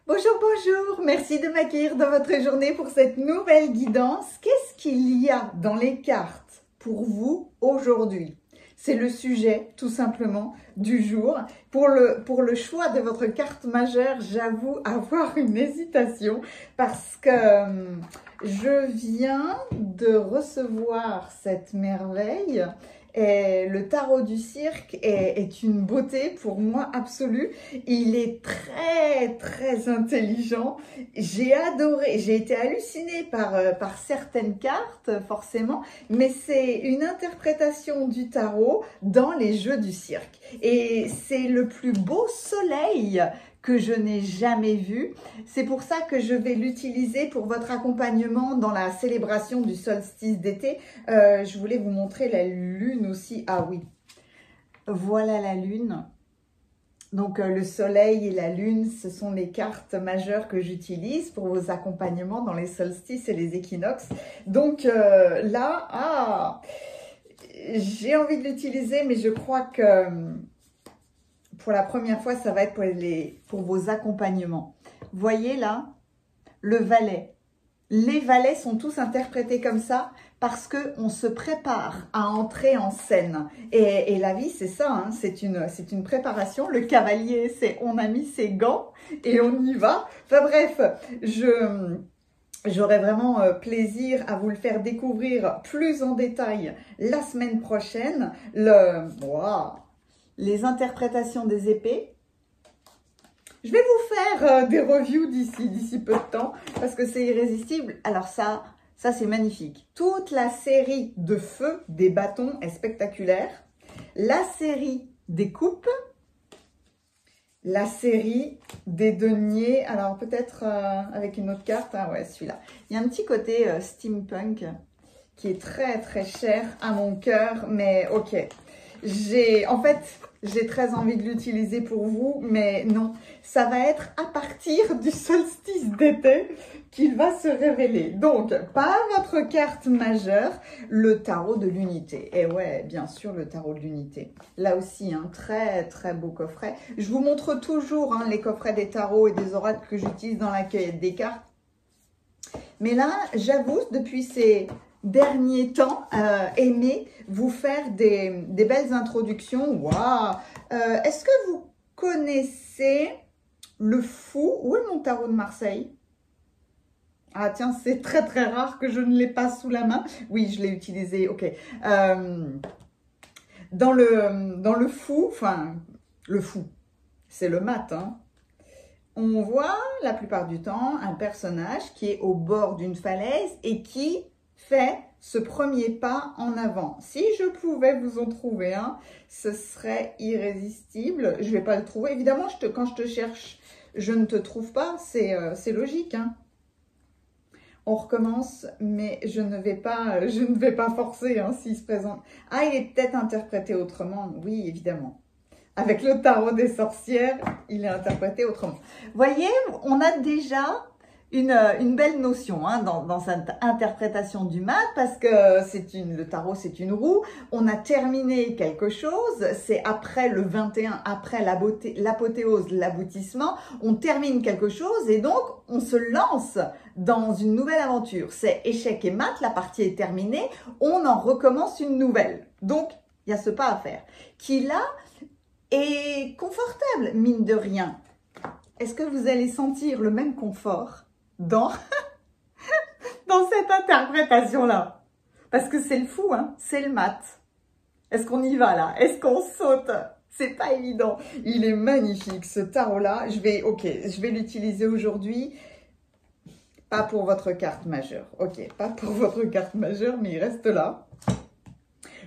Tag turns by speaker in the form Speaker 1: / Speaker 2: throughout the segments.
Speaker 1: Bonjour, bonjour, merci de m'accueillir dans votre journée pour cette nouvelle guidance. Qu'est-ce qu'il y a dans les cartes pour vous aujourd'hui? C'est le sujet tout simplement du jour. Pour le choix de votre carte majeure, j'avoue avoir une hésitation parce que je viens de recevoir cette merveille. Et le tarot du cirque est une beauté pour moi absolue. Il est très intelligent. J'ai adoré, j'ai été hallucinée par certaines cartes forcément, mais c'est une interprétation du tarot dans les jeux du cirque. Et c'est le plus beau soleil que je n'ai jamais vu. C'est pour ça que je vais l'utiliser pour votre accompagnement dans la célébration du solstice d'été. Je voulais vous montrer la lune aussi. Ah oui, voilà la lune. Donc le soleil et la lune, ce sont les cartes majeures que j'utilise pour vos accompagnements dans les solstices et les équinoxes. Donc là, j'ai envie de l'utiliser, mais je crois que pour la première fois, ça va être pour vos accompagnements. Voyez là, le valet. Les valets sont tous interprétés comme ça parce qu'on se prépare à entrer en scène. Et la vie, c'est ça, hein, c'est une préparation. Le cavalier, c'est on a mis ses gants et on y va. Enfin bref, j'aurai vraiment plaisir à vous le faire découvrir plus en détail la semaine prochaine. Les interprétations des épées. Je vais vous faire des reviews d'ici peu de temps parce que c'est irrésistible. Alors ça c'est magnifique. Toute la série de feu des bâtons est spectaculaire. La série des coupes. La série des deniers. Alors peut-être avec une autre carte. Ah ouais, celui-là. Il y a un petit côté steampunk qui est très cher à mon cœur. Mais ok. En fait, j'ai très envie de l'utiliser pour vous, mais non, ça va être à partir du solstice d'été qu'il va se révéler. Donc, pas votre carte majeure, le tarot de l'unité. Et ouais, bien sûr, le tarot de l'unité. Là aussi, un très beau coffret. Je vous montre toujours les coffrets des tarots et des oracles que j'utilise dans la cueillette des cartes. Mais là, j'avoue, depuis ces derniers temps, aimer vous faire des belles introductions. Waouh! Est-ce que vous connaissez le fou? Où est mon tarot de Marseille? Ah tiens, c'est très rare que je ne l'ai pas sous la main. Oui, je l'ai utilisé, ok. Dans le fou, enfin, le fou, c'est le mat, hein. On voit la plupart du temps un personnage qui est au bord d'une falaise et qui fait ce premier pas en avant. Si je pouvais vous en trouver un, ce serait irrésistible. Je ne vais pas le trouver. Évidemment, quand je te cherche, je ne te trouve pas. C'est logique, hein. On recommence, mais je ne vais pas forcer s'il se présente. Ah, il est peut-être interprété autrement. Oui, évidemment. Avec le tarot des sorcières, il est interprété autrement. Voyez, on a déjà une belle notion dans cette interprétation du mat, parce que le tarot, c'est une roue. On a terminé quelque chose, c'est après le 21, après l'apothéose, l'aboutissement, on termine quelque chose et donc on se lance dans une nouvelle aventure. C'est échec et mat, la partie est terminée, on en recommence une nouvelle. Donc, il y a ce pas à faire. Qui là est confortable, mine de rien. Est-ce que vous allez sentir le même confort dans cette interprétation-là? Parce que c'est le fou, hein, c'est le mat. Est-ce qu'on y va là? Est-ce qu'on saute? C'est pas évident. Il est magnifique ce tarot-là. Je vais l'utiliser aujourd'hui. Pas pour votre carte majeure. Ok, pas pour votre carte majeure, mais il reste là.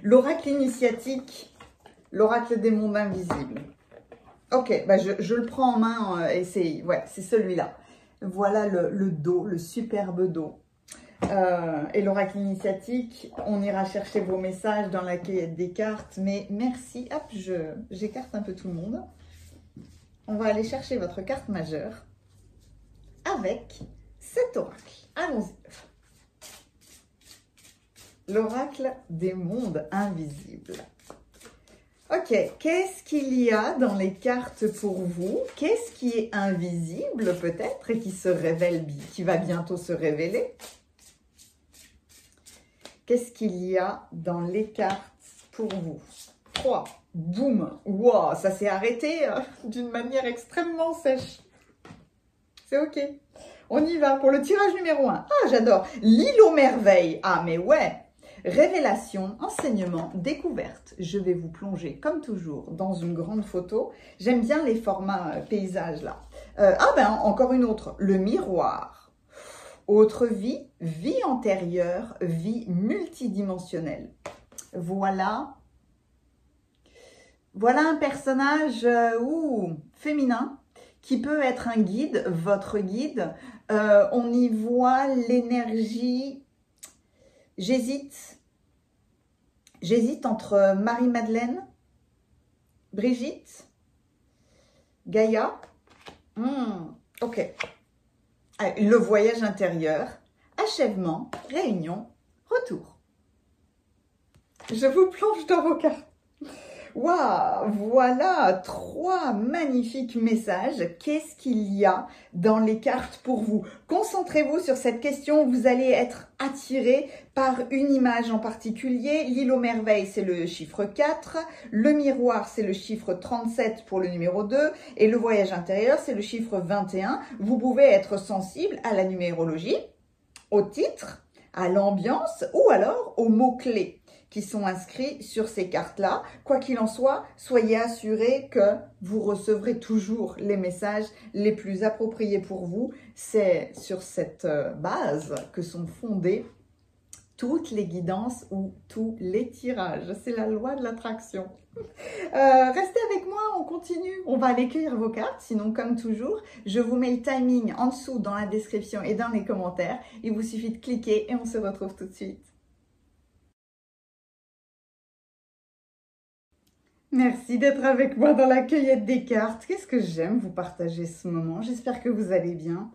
Speaker 1: L'oracle initiatique. L'oracle des mondes invisibles. Ok, bah je le prends en main et c'est celui-là. Voilà le dos, le superbe dos. Et l'oracle initiatique, on ira chercher vos messages dans la cueillette des cartes. Mais merci, hop, j'écarte un peu tout le monde. On va aller chercher votre carte majeure avec cet oracle. Allons-y. L'oracle des mondes invisibles. Ok, qu'est-ce qu'il y a dans les cartes pour vous? Qu'est-ce qui est invisible peut-être et qui se révèle, qui va bientôt se révéler? Qu'est-ce qu'il y a dans les cartes pour vous? 3, boum, wow, ça s'est arrêté d'une manière extrêmement sèche. C'est ok. On y va pour le tirage numéro 1. Ah, j'adore. L'île aux merveilles. Ah, mais ouais. Révélation, enseignement, découverte. Je vais vous plonger, comme toujours, dans une grande photo. J'aime bien les formats paysages, là. Ah ben, encore une autre. Le miroir. Autre vie, vie antérieure, vie multidimensionnelle. Voilà. Voilà un personnage féminin qui peut être un guide, votre guide. On y voit l'énergie. J'hésite entre Marie-Madeleine, Brigitte, Gaïa. Ok. Allez, le voyage intérieur, achèvement, réunion, retour. Je vous plonge dans vos cartes. Waouh, voilà 3 magnifiques messages. Qu'est-ce qu'il y a dans les cartes pour vous? Concentrez-vous sur cette question. Vous allez être attiré par une image en particulier. L'île aux merveilles, c'est le chiffre 4. Le miroir, c'est le chiffre 37 pour le numéro 2. Et le voyage intérieur, c'est le chiffre 21. Vous pouvez être sensible à la numérologie, au titre, à l'ambiance ou alors aux mots-clés qui sont inscrits sur ces cartes-là. Quoi qu'il en soit, soyez assurés que vous recevrez toujours les messages les plus appropriés pour vous. C'est sur cette base que sont fondées toutes les guidances ou tous les tirages. C'est la loi de l'attraction. Restez avec moi, on continue. On va aller cueillir vos cartes. Sinon, comme toujours, je vous mets le timing en dessous dans la description et dans les commentaires. Il vous suffit de cliquer et on se retrouve tout de suite. Merci d'être avec moi dans la cueillette des cartes. Qu'est-ce que j'aime vous partager ce moment. J'espère que vous allez bien.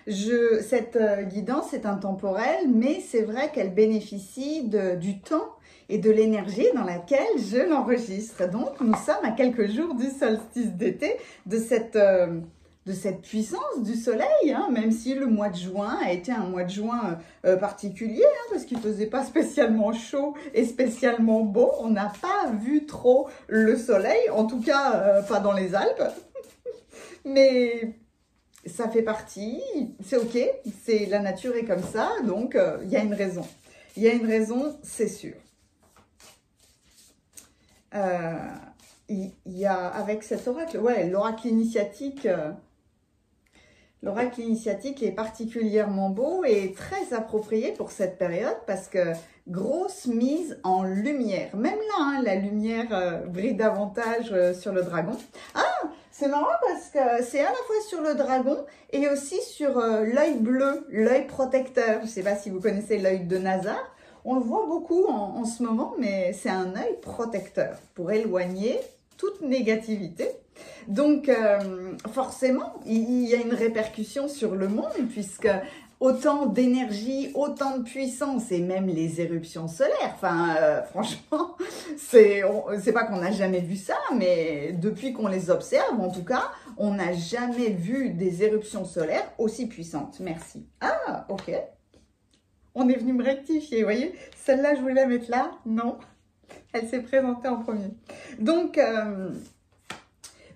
Speaker 1: Cette guidance est intemporelle, mais c'est vrai qu'elle bénéficie du temps et de l'énergie dans laquelle je l'enregistre. Donc, nous sommes à quelques jours du solstice d'été, de cette puissance du soleil, hein, même si le mois de juin a été un mois de juin particulier, hein, parce qu'il ne faisait pas spécialement chaud et spécialement beau. On n'a pas vu trop le soleil, en tout cas pas dans les Alpes. Mais ça fait partie, c'est ok, la nature est comme ça, donc il y a une raison. Il y a une raison, c'est sûr. Il y a avec cet oracle, ouais, l'oracle initiatique est particulièrement beau et très approprié pour cette période parce que grosse mise en lumière. Même là, hein, la lumière brille davantage sur le dragon. Ah, c'est marrant parce que c'est à la fois sur le dragon et aussi sur l'œil bleu, l'œil protecteur. Je ne sais pas si vous connaissez l'œil de Nazar. On le voit beaucoup en ce moment, mais c'est un œil protecteur pour éloigner toute négativité. Donc, forcément, il y a une répercussion sur le monde, puisque autant d'énergie, autant de puissance, et même les éruptions solaires, enfin, franchement, c'est pas qu'on n'a jamais vu ça, mais depuis qu'on les observe, en tout cas, on n'a jamais vu des éruptions solaires aussi puissantes. Merci. Ah, ok. On est venu me rectifier, vous voyez. Celle-là, je voulais la mettre là. Non, elle s'est présentée en premier. Donc,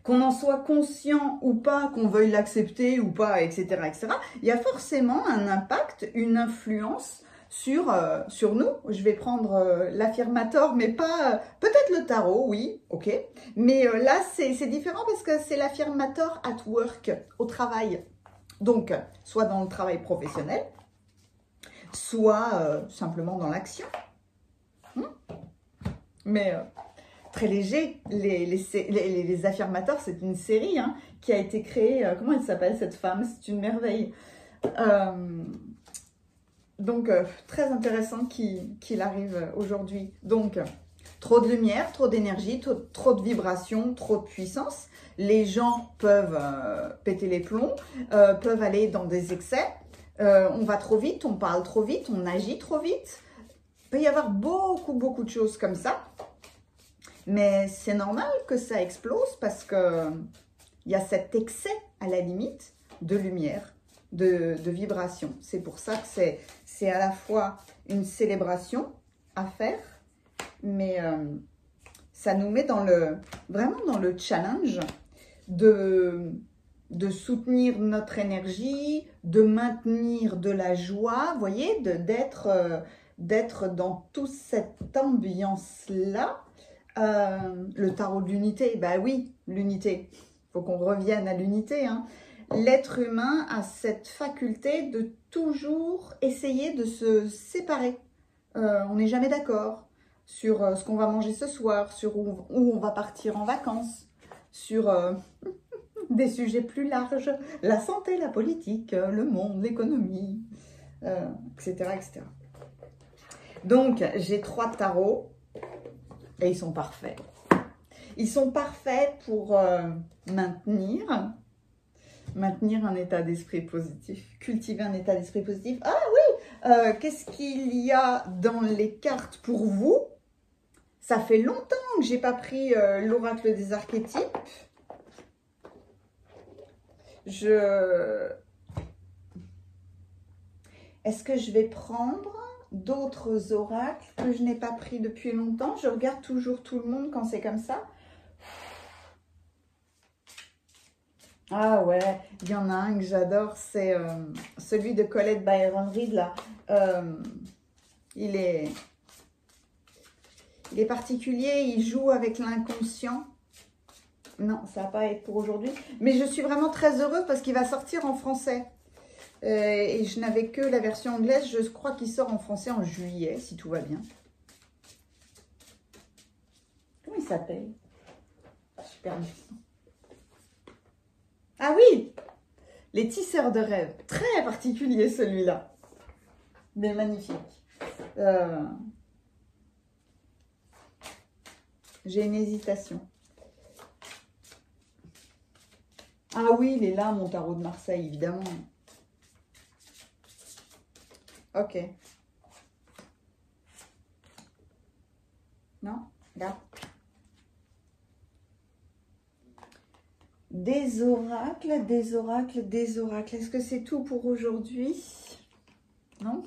Speaker 1: qu'on en soit conscient ou pas, qu'on veuille l'accepter ou pas, etc., etc., il y a forcément un impact, une influence sur nous. Je vais prendre l'affirmator, mais pas... peut-être le tarot, oui, ok. Mais là, c'est différent parce que c'est l'affirmator at work, au travail. Donc, soit dans le travail professionnel, soit simplement dans l'action. Mais très léger, les affirmateurs, c'est une série hein, qui a été créée, comment elle s'appelle cette femme? C'est une merveille. Donc, très intéressant qu'il arrive aujourd'hui. Donc, trop de lumière, trop d'énergie, trop de vibrations, trop de puissance. Les gens peuvent péter les plombs, peuvent aller dans des excès. On va trop vite, on parle trop vite, on agit trop vite. Il peut y avoir beaucoup de choses comme ça. Mais c'est normal que ça explose parce que il y a cet excès, à la limite, de lumière, de vibration. C'est pour ça que c'est à la fois une célébration à faire, mais ça nous met vraiment dans le challenge de soutenir notre énergie, de maintenir de la joie, vous voyez, d'être dans toute cette ambiance-là. Le tarot de l'unité, bah oui, l'unité. Il faut qu'on revienne à l'unité. Hein. L'être humain a cette faculté de toujours essayer de se séparer. On n'est jamais d'accord sur ce qu'on va manger ce soir, sur où on va partir en vacances, sur des sujets plus larges, la santé, la politique, le monde, l'économie, etc., etc. Donc, j'ai 3 tarots et ils sont parfaits. Ils sont parfaits pour maintenir un état d'esprit positif, cultiver un état d'esprit positif. Ah oui, qu'est-ce qu'il y a dans les cartes pour vous? Ça fait longtemps que j'ai pas pris l'oracle des archétypes. Est-ce que je vais prendre d'autres oracles que je n'ai pas pris depuis longtemps? Je regarde toujours tout le monde quand c'est comme ça. Ah ouais, il y en a un que j'adore, c'est celui de Colette Byron Reed là. Il est particulier, il joue avec l'inconscient. Non, ça va pas être pour aujourd'hui. Mais je suis vraiment très heureuse parce qu'il va sortir en français. Et je n'avais que la version anglaise. Je crois qu'il sort en français en juillet, si tout va bien. Comment il s'appelle? Super bien. Ah oui! Les tisseurs de rêves. Très particulier celui-là. Mais magnifique. J'ai une hésitation. Ah oui, il est là, mon tarot de Marseille, évidemment. Ok. Non? Là. Des oracles, des oracles, des oracles. Est-ce que c'est tout pour aujourd'hui? Non?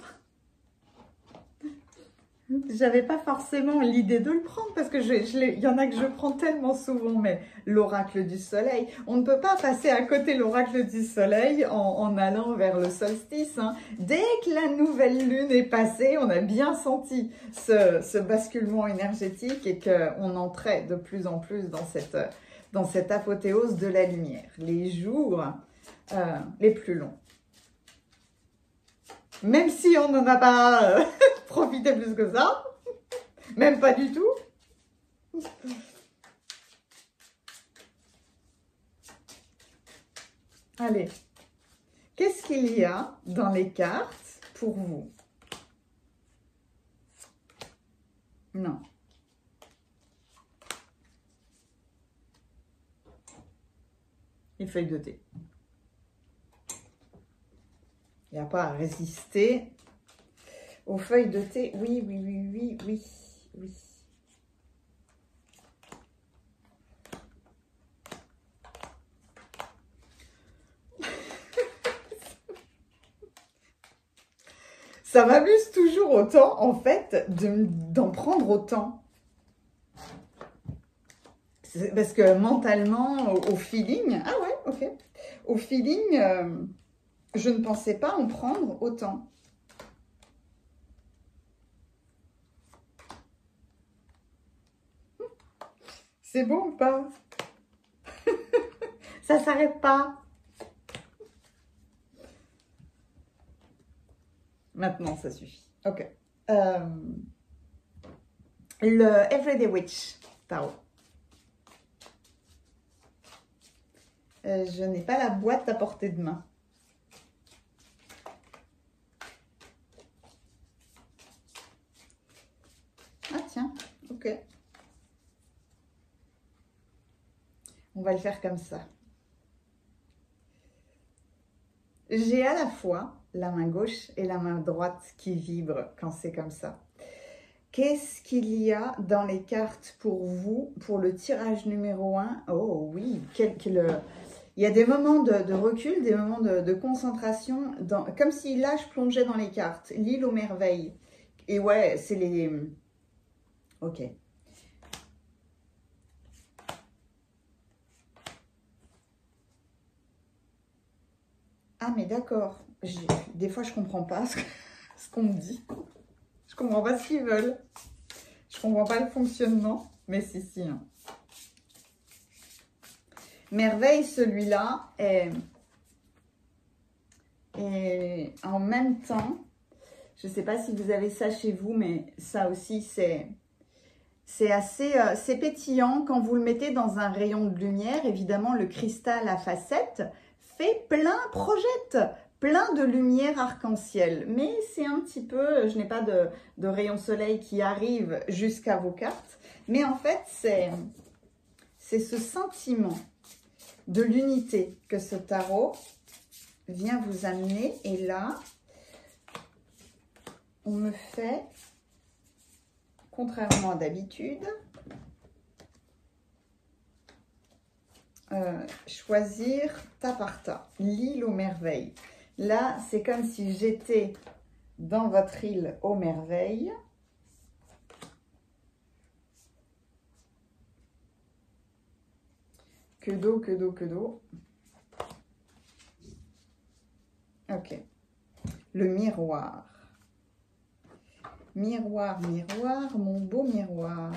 Speaker 1: J'avais pas forcément l'idée de le prendre parce que il y en a que je prends tellement souvent, mais l'oracle du soleil, on ne peut pas passer à côté l'oracle du soleil en allant vers le solstice. Hein. Dès que la nouvelle lune est passée, on a bien senti ce basculement énergétique et qu'on entrait de plus en plus dans cette apothéose de la lumière. Les jours les plus longs. Même si on n'en a pas profité plus que ça, même pas du tout. Allez, qu'est-ce qu'il y a dans les cartes pour vous? Non. Une feuille de thé. Il n'y a pas à résister aux feuilles de thé. Oui, oui, oui, oui, oui, oui. Ça m'amuse toujours autant, en fait, d'en prendre autant. Parce que mentalement, au feeling... Ah ouais, ok. Au feeling... je ne pensais pas en prendre autant. C'est bon ou pas? Ça s'arrête pas. Maintenant, ça suffit. Ok. Le Everyday Witch Tarot. Je n'ai pas la boîte à portée de main. Ah tiens, ok. On va le faire comme ça. J'ai à la fois la main gauche et la main droite qui vibrent quand c'est comme ça. Qu'est-ce qu'il y a dans les cartes pour vous, pour le tirage numéro 1? Oh oui, il y a des moments de recul, des moments de concentration, comme si là je plongeais dans les cartes. L'île aux merveilles. Et ouais, c'est les... Ok. Ah mais d'accord. Des fois je comprends pas ce qu'on me dit. Je comprends pas ce qu'ils veulent. Je comprends pas le fonctionnement. Mais si. Hein. Merveille, celui-là est en même temps, je ne sais pas si vous avez ça chez vous, mais ça aussi, c'est assez c'est pétillant. Quand vous le mettez dans un rayon de lumière, évidemment, le cristal à facettes projette plein de lumière arc-en-ciel. Mais c'est un petit peu, je n'ai pas de rayon soleil qui arrive jusqu'à vos cartes. Mais en fait, c'est ce sentiment de l'unité que ce tarot vient vous amener. Et là, on me fait, contrairement à d'habitude, choisir tas par tas, l'île aux merveilles. Là, c'est comme si j'étais dans votre île aux merveilles. Que d'eau, que d'eau, que d'eau. Ok. Le miroir. Miroir, miroir, mon beau miroir.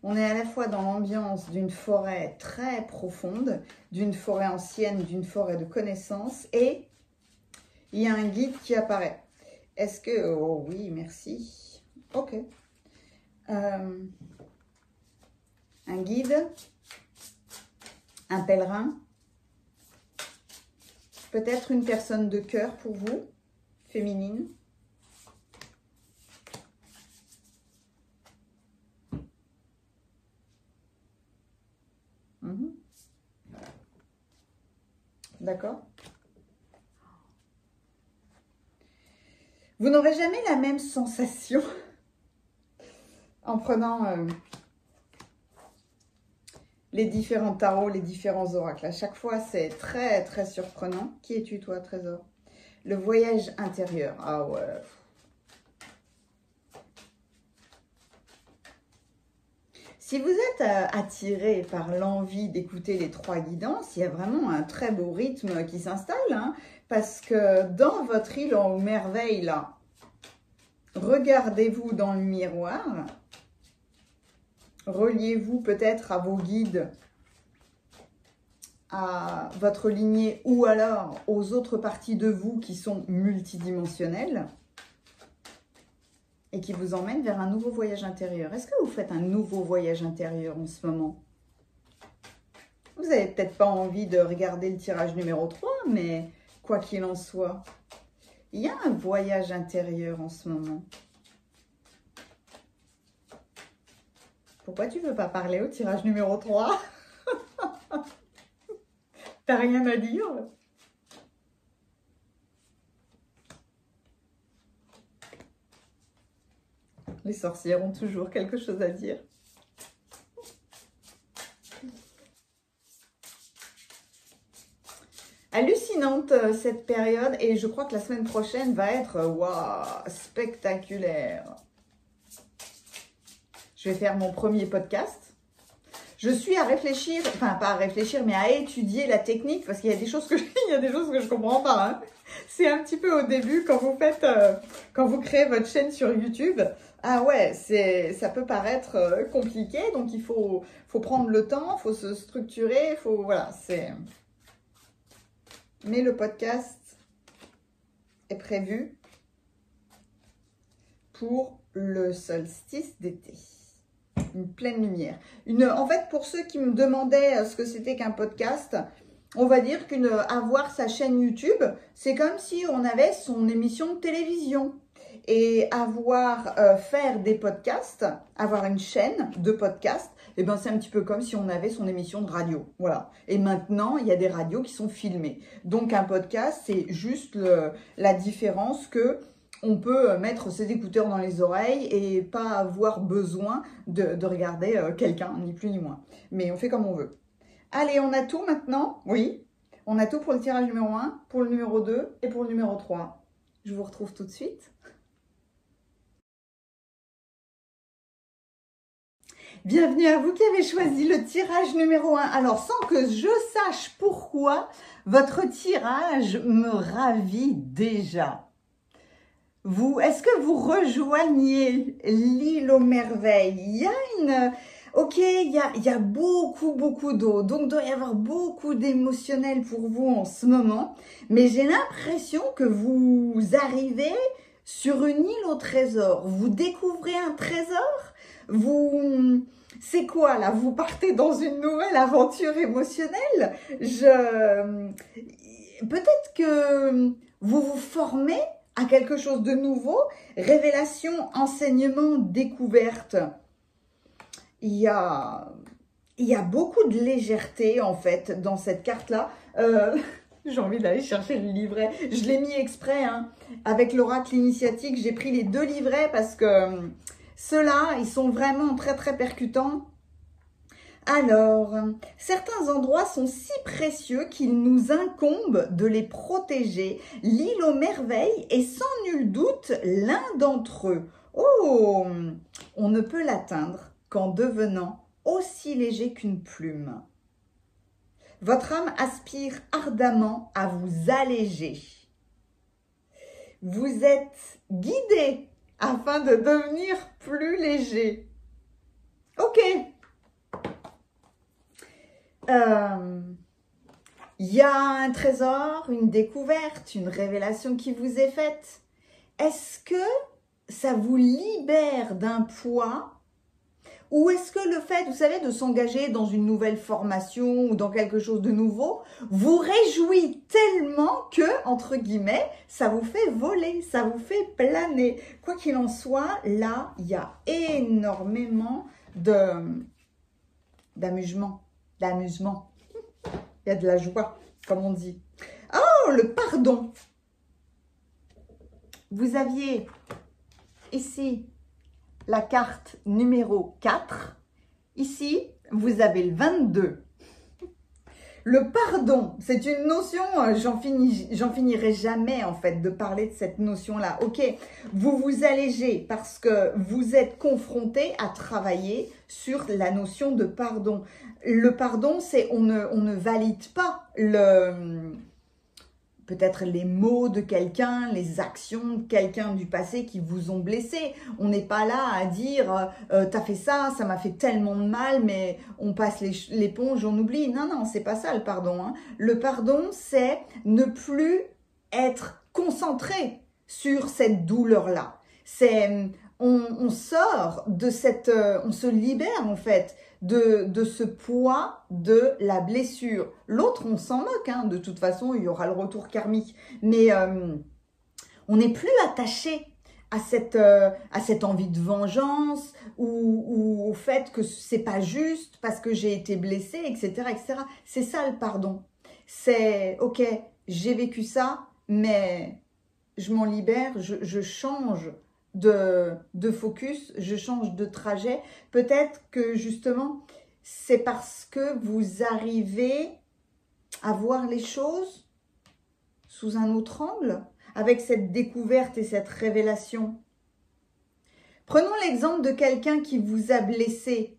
Speaker 1: On est à la fois dans l'ambiance d'une forêt très profonde, d'une forêt ancienne, d'une forêt de connaissances, et il y a un guide qui apparaît. Est-ce que... Oh oui, merci. Ok. Un guide, un pèlerin, peut-être une personne de cœur pour vous, féminine. D'accord. Vous n'aurez jamais la même sensation en prenant les différents tarots, les différents oracles. À chaque fois, c'est très, très surprenant. Qui es-tu, toi, Trésor? Le voyage intérieur. Ah ouais. Si vous êtes attiré par l'envie d'écouter les trois guidances, il y a vraiment un très beau rythme qui s'installe, hein, parce que dans votre île aux merveilles, là, regardez-vous dans le miroir, reliez-vous peut-être à vos guides, à votre lignée ou alors aux autres parties de vous qui sont multidimensionnelles et qui vous emmènent vers un nouveau voyage intérieur. Est-ce que vous faites un nouveau voyage intérieur en ce moment? Vous n'avez peut-être pas envie de regarder le tirage numéro 3, mais quoi qu'il en soit, il y a un voyage intérieur en ce moment. Pourquoi tu ne veux pas parler au tirage numéro 3? T'as rien à dire? Les sorcières ont toujours quelque chose à dire. Hallucinante cette période, et je crois que la semaine prochaine va être waouh, spectaculaire. Je vais faire mon premier podcast. Je suis à réfléchir, enfin pas à réfléchir, mais à étudier la technique, parce qu'il y a des choses que je comprends pas. Hein. C'est un petit peu au début quand vous faites, quand vous créez votre chaîne sur YouTube. Ah ouais, ça peut paraître compliqué, donc il faut prendre le temps, il faut se structurer, voilà, c'est. Mais le podcast est prévu pour le solstice d'été. Une pleine lumière. En fait, pour ceux qui me demandaient ce que c'était qu'un podcast, on va dire qu'avoir sa chaîne YouTube, c'est comme si on avait son émission de télévision. Et faire des podcasts, avoir une chaîne de podcasts, eh ben c'est un petit peu comme si on avait son émission de radio. Voilà. Et maintenant, il y a des radios qui sont filmées. Donc, un podcast, c'est juste la différence que on peut mettre ses écouteurs dans les oreilles et pas avoir besoin de regarder quelqu'un, ni plus ni moins. Mais on fait comme on veut. Allez, on a tout maintenant? Oui, on a tout pour le tirage numéro 1, pour le numéro 2 et pour le numéro 3. Je vous retrouve tout de suite. Bienvenue à vous qui avez choisi le tirage numéro 1. Alors, sans que je sache pourquoi, votre tirage me ravit déjà. Est-ce que vous rejoignez l'île aux merveilles? Il y a ok, il y a beaucoup d'eau, donc il doit y avoir beaucoup d'émotionnel pour vous en ce moment. Mais j'ai l'impression que vous arrivez sur une île au trésor. Vous découvrez un trésor? C'est quoi là? Vous partez dans une nouvelle aventure émotionnelle? Peut-être que vous vous formez à quelque chose de nouveau. Révélation, enseignement, découverte. Il y a beaucoup de légèreté en fait dans cette carte-là. J'ai envie d'aller chercher le livret. Je l'ai mis exprès, hein. Avec l'oracle initiatique, j'ai pris les 2 livrets parce que ceux-là, ils sont vraiment très percutants. Alors, certains endroits sont si précieux qu'il nous incombe de les protéger. L'île aux merveilles est sans nul doute l'un d'entre eux. Oh, on ne peut l'atteindre qu'en devenant aussi léger qu'une plume. Votre âme aspire ardemment à vous alléger. Vous êtes guidé afin de devenir plus léger. Ok. Il y a un trésor, une découverte, une révélation qui vous est faite. Est-ce que ça vous libère d'un poids? Ou est-ce que le fait, vous savez, de s'engager dans une nouvelle formation ou dans quelque chose de nouveau, vous réjouit tellement que, entre guillemets, ça vous fait voler, ça vous fait planer. Quoi qu'il en soit, là, il y a énormément d'amusement. Il y a de la joie, comme on dit. Oh, le pardon. Vous aviez ici la carte numéro 4. Ici, vous avez le 22. Le pardon, c'est une notion, j'en finirai jamais en fait de parler de cette notion-là. Ok, vous vous allégez parce que vous êtes confronté à travailler sur la notion de pardon. Le pardon, c'est on ne valide pas peut-être les mots de quelqu'un, les actions de quelqu'un du passé qui vous ont blessé. On n'est pas là à dire t'as fait ça, ça m'a fait tellement de mal, mais on passe l'éponge, on oublie. Non, c'est pas ça le pardon, hein. Le pardon, c'est ne plus être concentré sur cette douleur-là. C'est on sort de on se libère en fait de ce poids de la blessure. L'autre, on s'en moque, hein. De toute façon, il y aura le retour karmique. Mais on n'est plus attaché à cette envie de vengeance ou au fait que c'est pas juste parce que j'ai été blessée, etc., etc. C'est ça le pardon. C'est, ok, j'ai vécu ça, mais je m'en libère, je change de focus, je change de trajet. Peut-être que justement, c'est parce que vous arrivez à voir les choses sous un autre angle, avec cette découverte et cette révélation. Prenons l'exemple de quelqu'un qui vous a blessé.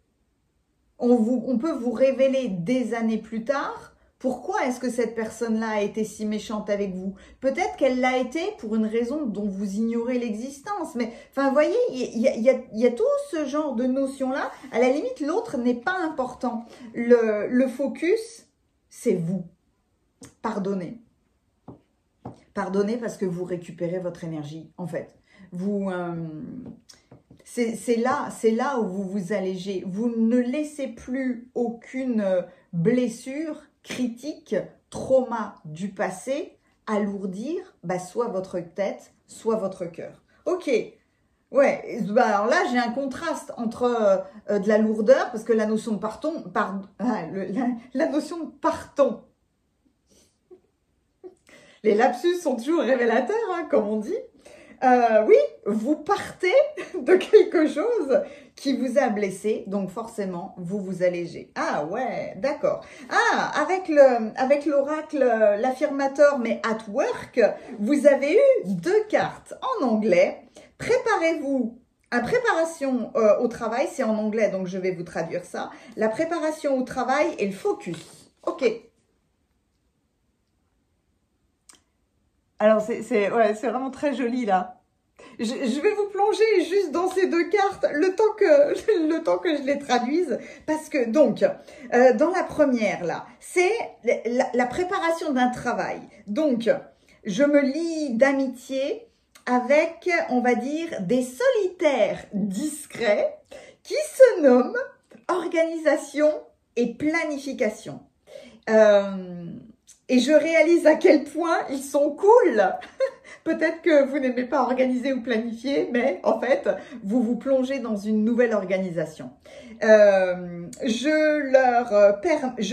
Speaker 1: On peut vous révéler des années plus tard pourquoi est-ce que cette personne-là a été si méchante avec vous. Peut-être qu'elle l'a été pour une raison dont vous ignorez l'existence. Mais, enfin, vous voyez, il y a tout ce genre de notions-là. À la limite, l'autre n'est pas important. Le focus, c'est vous. Pardonnez. Pardonnez parce que vous récupérez votre énergie, en fait. C'est là où vous vous allégez. Vous ne laissez plus aucune blessure, critique, trauma du passé alourdir soit votre tête, soit votre cœur. Ok, ouais, alors là j'ai un contraste entre de la lourdeur, parce que la notion de la notion de pardon. Les lapsus sont toujours révélateurs, hein, comme on dit. Oui, vous partez de quelque chose qui vous a blessé, donc forcément, vous vous allégez. Ah ouais, d'accord. Ah, avec l'oracle, l'affirmateur, mais at work, vous avez eu 2 cartes en anglais. Préparez-vous. La préparation au travail, c'est en anglais, donc je vais vous traduire ça. La préparation au travail et le focus. Ok. Alors, ouais, c'est vraiment très joli, là. Je vais vous plonger juste dans ces 2 cartes le temps que je les traduise. Parce que, donc, dans la première, là, c'est la préparation d'un travail. Donc, je me lie d'amitié avec, on va dire, des solitaires discrets qui se nomment organisation et planification. Et je réalise à quel point ils sont cool. Peut-être que vous n'aimez pas organiser ou planifier, mais en fait, vous vous plongez dans une nouvelle organisation. Je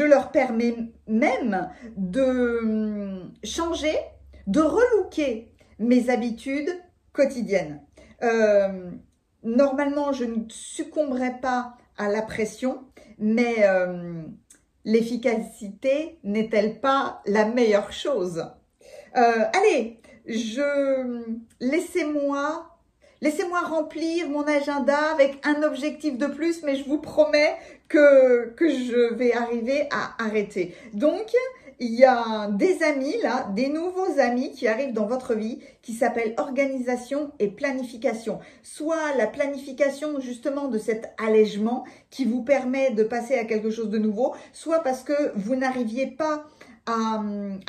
Speaker 1: leur permets même de changer, de relooker mes habitudes quotidiennes. Normalement, je ne succomberai pas à la pression, mais l'efficacité n'est-elle pas la meilleure chose? Allez, laissez-moi remplir mon agenda avec un objectif de plus, mais je vous promets que je vais arriver à arrêter. Donc, il y a des amis là, des nouveaux amis qui arrivent dans votre vie qui s'appellent organisation et planification. Soit la planification justement de cet allègement qui vous permet de passer à quelque chose de nouveau, soit parce que vous n'arriviez pas à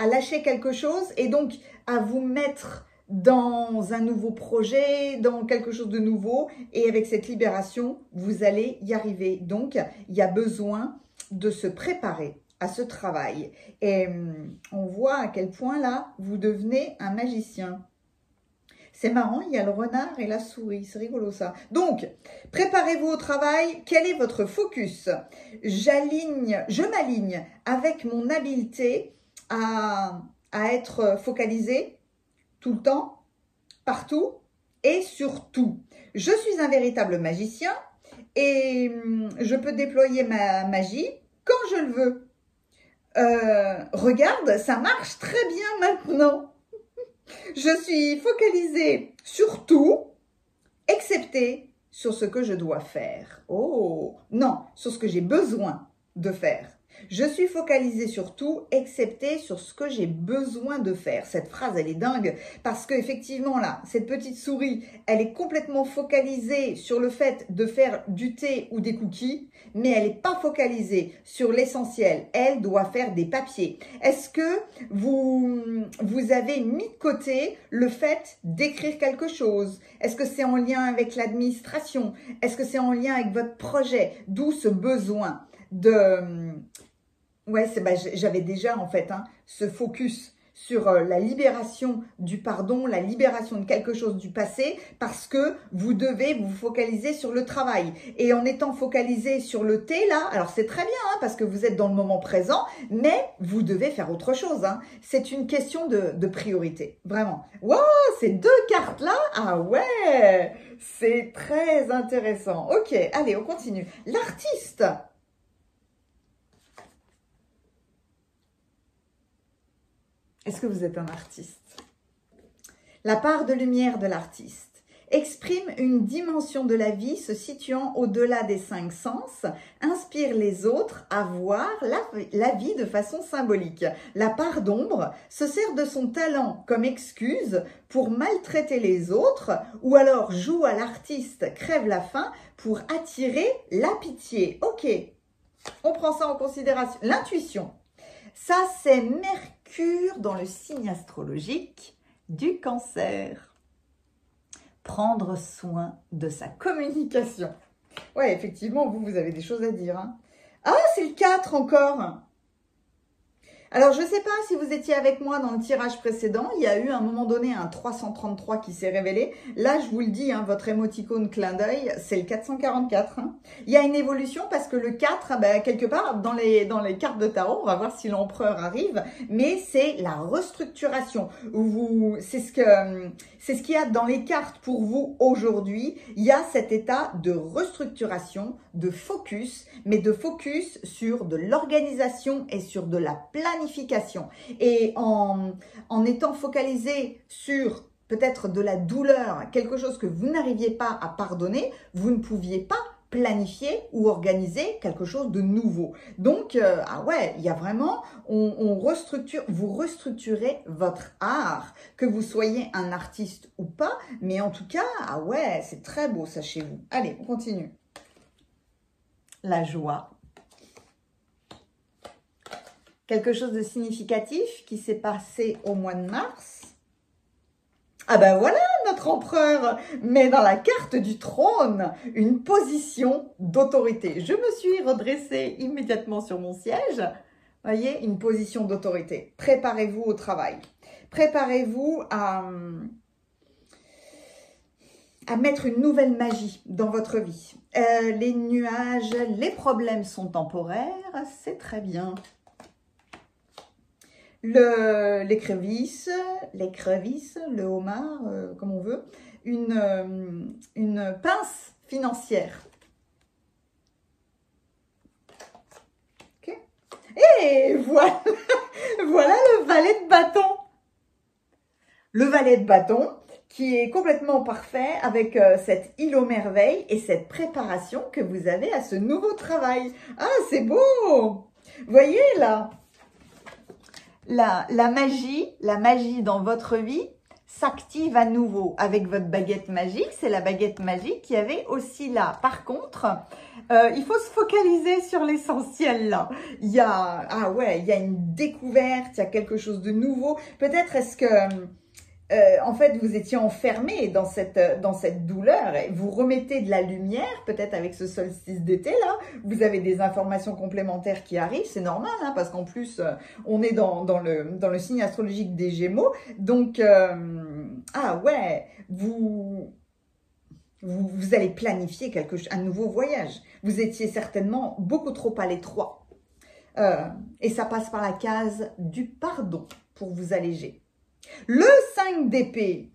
Speaker 1: lâcher quelque chose et donc à vous mettre dans un nouveau projet, dans quelque chose de nouveau, et avec cette libération, vous allez y arriver. Donc, il y a besoin de se préparer à ce travail. Et on voit à quel point là, vous devenez un magicien. C'est marrant, il y a le renard et la souris, c'est rigolo ça. Donc, préparez-vous au travail, quel est votre focus? Je m'aligne avec mon habileté à être focalisé tout le temps, partout et sur tout. Je suis un véritable magicien et je peux déployer ma magie quand je le veux. Regarde, ça marche très bien maintenant. Je suis focalisée sur tout, excepté sur ce que je dois faire. Oh, non, sur ce que j'ai besoin de faire. Je suis focalisée sur tout, excepté sur ce que j'ai besoin de faire. Cette phrase, elle est dingue parce qu'effectivement, là, cette petite souris, elle est complètement focalisée sur le fait de faire du thé ou des cookies, mais elle n'est pas focalisée sur l'essentiel. Elle doit faire des papiers. Est-ce que vous avez mis de côté le fait d'écrire quelque chose? Est-ce que c'est en lien avec l'administration? Est-ce que c'est en lien avec votre projet? D'où ce besoin de... Ouais, j'avais déjà en fait ce focus sur la libération du pardon, la libération de quelque chose du passé, parce que vous devez vous focaliser sur le travail. Et en étant focalisé sur le thé, là, alors c'est très bien, parce que vous êtes dans le moment présent, mais vous devez faire autre chose. C'est une question de priorité, vraiment. Wow, ces 2 cartes-là, ah ouais, c'est très intéressant. Ok, allez, on continue. L'artiste. Est-ce que vous êtes un artiste? La part de lumière de l'artiste exprime une dimension de la vie se situant au-delà des 5 sens, inspire les autres à voir la vie de façon symbolique. La part d'ombre se sert de son talent comme excuse pour maltraiter les autres ou alors joue à l'artiste crève la faim pour attirer la pitié. Ok, on prend ça en considération. L'intuition. Ça, c'est Mercure dans le signe astrologique du Cancer. Prendre soin de sa communication. Ouais, effectivement, vous avez des choses à dire. Ah, c'est le 4 encore. Alors, je ne sais pas si vous étiez avec moi dans le tirage précédent, il y a eu à un moment donné un 333 qui s'est révélé. Là, je vous le dis, hein, votre émoticône clin d'œil, c'est le 444. Hein. Il y a une évolution parce que le 4, ben, quelque part, dans les cartes de tarot, on va voir si l'empereur arrive, mais c'est la restructuration. C'est ce qu'il y a dans les cartes pour vous aujourd'hui. Il y a cet état de restructuration, de focus, mais de focus sur de l'organisation et sur de la planification. Et en étant focalisé sur peut-être de la douleur, quelque chose que vous n'arriviez pas à pardonner, vous ne pouviez pas planifier ou organiser quelque chose de nouveau. Donc, ah ouais, il y a vraiment, vous restructurez votre art, que vous soyez un artiste ou pas, mais en tout cas, ah ouais, c'est très beau ça chez vous. Allez, on continue. La joie. Quelque chose de significatif qui s'est passé au mois de mars. Ah ben voilà, notre empereur met dans la carte du trône une position d'autorité. Je me suis redressée immédiatement sur mon siège. Voyez, une position d'autorité. Préparez-vous au travail. Préparez-vous à mettre une nouvelle magie dans votre vie. Les nuages, les problèmes sont temporaires, c'est très bien. L'écrevisse, le homard, comme on veut, une pince financière. Okay. Et voilà, voilà le valet de bâton. Le valet de bâton qui est complètement parfait avec cette île aux merveilles et cette préparation que vous avez à ce nouveau travail. Ah, c'est beau! Voyez là, la magie dans votre vie s'active à nouveau avec votre baguette magique. C'est la baguette magique qui avait aussi là. Par contre, il faut se focaliser sur l'essentiel là. Il y a une découverte, il y a quelque chose de nouveau. Peut-être est-ce que en fait, vous étiez enfermé dans cette douleur et vous remettez de la lumière, peut-être avec ce solstice d'été là, vous avez des informations complémentaires qui arrivent, c'est normal, hein, parce qu'en plus, on est dans le signe astrologique des Gémeaux, donc, ah ouais, vous allez planifier un nouveau voyage. Vous étiez certainement beaucoup trop à l'étroit. Et ça passe par la case du pardon pour vous alléger. Le 5 d'épée.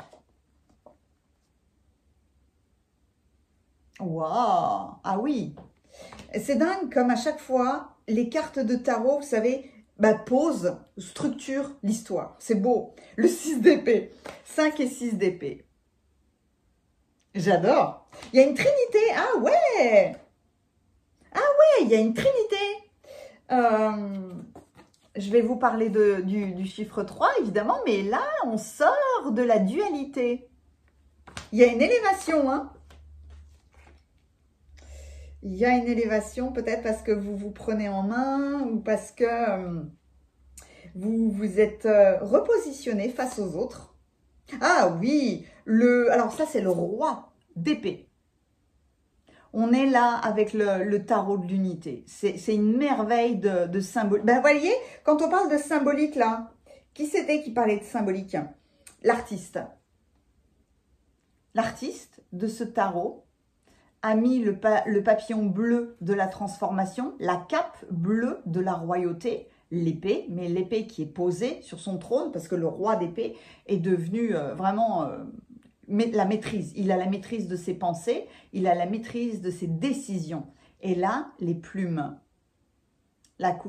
Speaker 1: Waouh! Ah oui! C'est dingue comme à chaque fois, les cartes de tarot, vous savez, posent, structurent l'histoire. C'est beau. Le 6 d'épée. 5 et 6 d'épée. J'adore. Il y a une trinité. Ah ouais! Ah ouais, il y a une trinité. Je vais vous parler du chiffre 3, évidemment, mais là, on sort de la dualité. Il y a une élévation, hein. Il y a une élévation, peut-être parce que vous vous prenez en main ou parce que vous vous êtes repositionné face aux autres. Ah oui, alors ça, c'est le roi d'épée. On est là avec le tarot de l'unité. C'est une merveille de symbole. Ben, vous voyez, quand on parle de symbolique, là, qui c'était qui parlait de symbolique? L'artiste. L'artiste de ce tarot a mis le papillon bleu de la transformation, la cape bleue de la royauté, l'épée, mais l'épée qui est posée sur son trône, parce que le roi d'épée est devenu vraiment... la maîtrise, il a la maîtrise de ses pensées, il a la maîtrise de ses décisions. Et là, les plumes,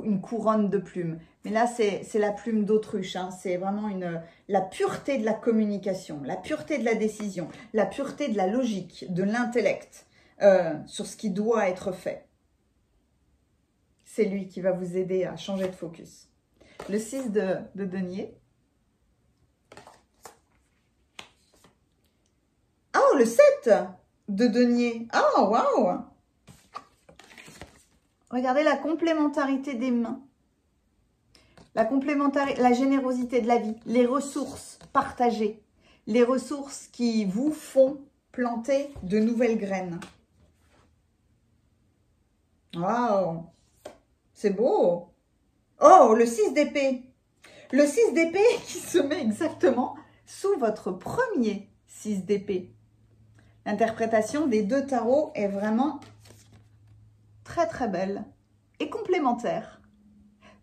Speaker 1: une couronne de plumes. Mais là, c'est la plume d'autruche, hein. C'est vraiment la pureté de la communication, la pureté de la décision, la pureté de la logique, de l'intellect sur ce qui doit être fait. C'est lui qui va vous aider à changer de focus. Le 6 de denier. Oh, le 7 de denier. Oh, waouh! Regardez la complémentarité des mains. La générosité de la vie. Les ressources partagées. Les ressources qui vous font planter de nouvelles graines. Waouh! C'est beau! Oh, le 6 d'épée. Le 6 d'épée qui se met exactement sous votre premier 6 d'épée. L'interprétation des deux tarots est vraiment très très belle et complémentaire.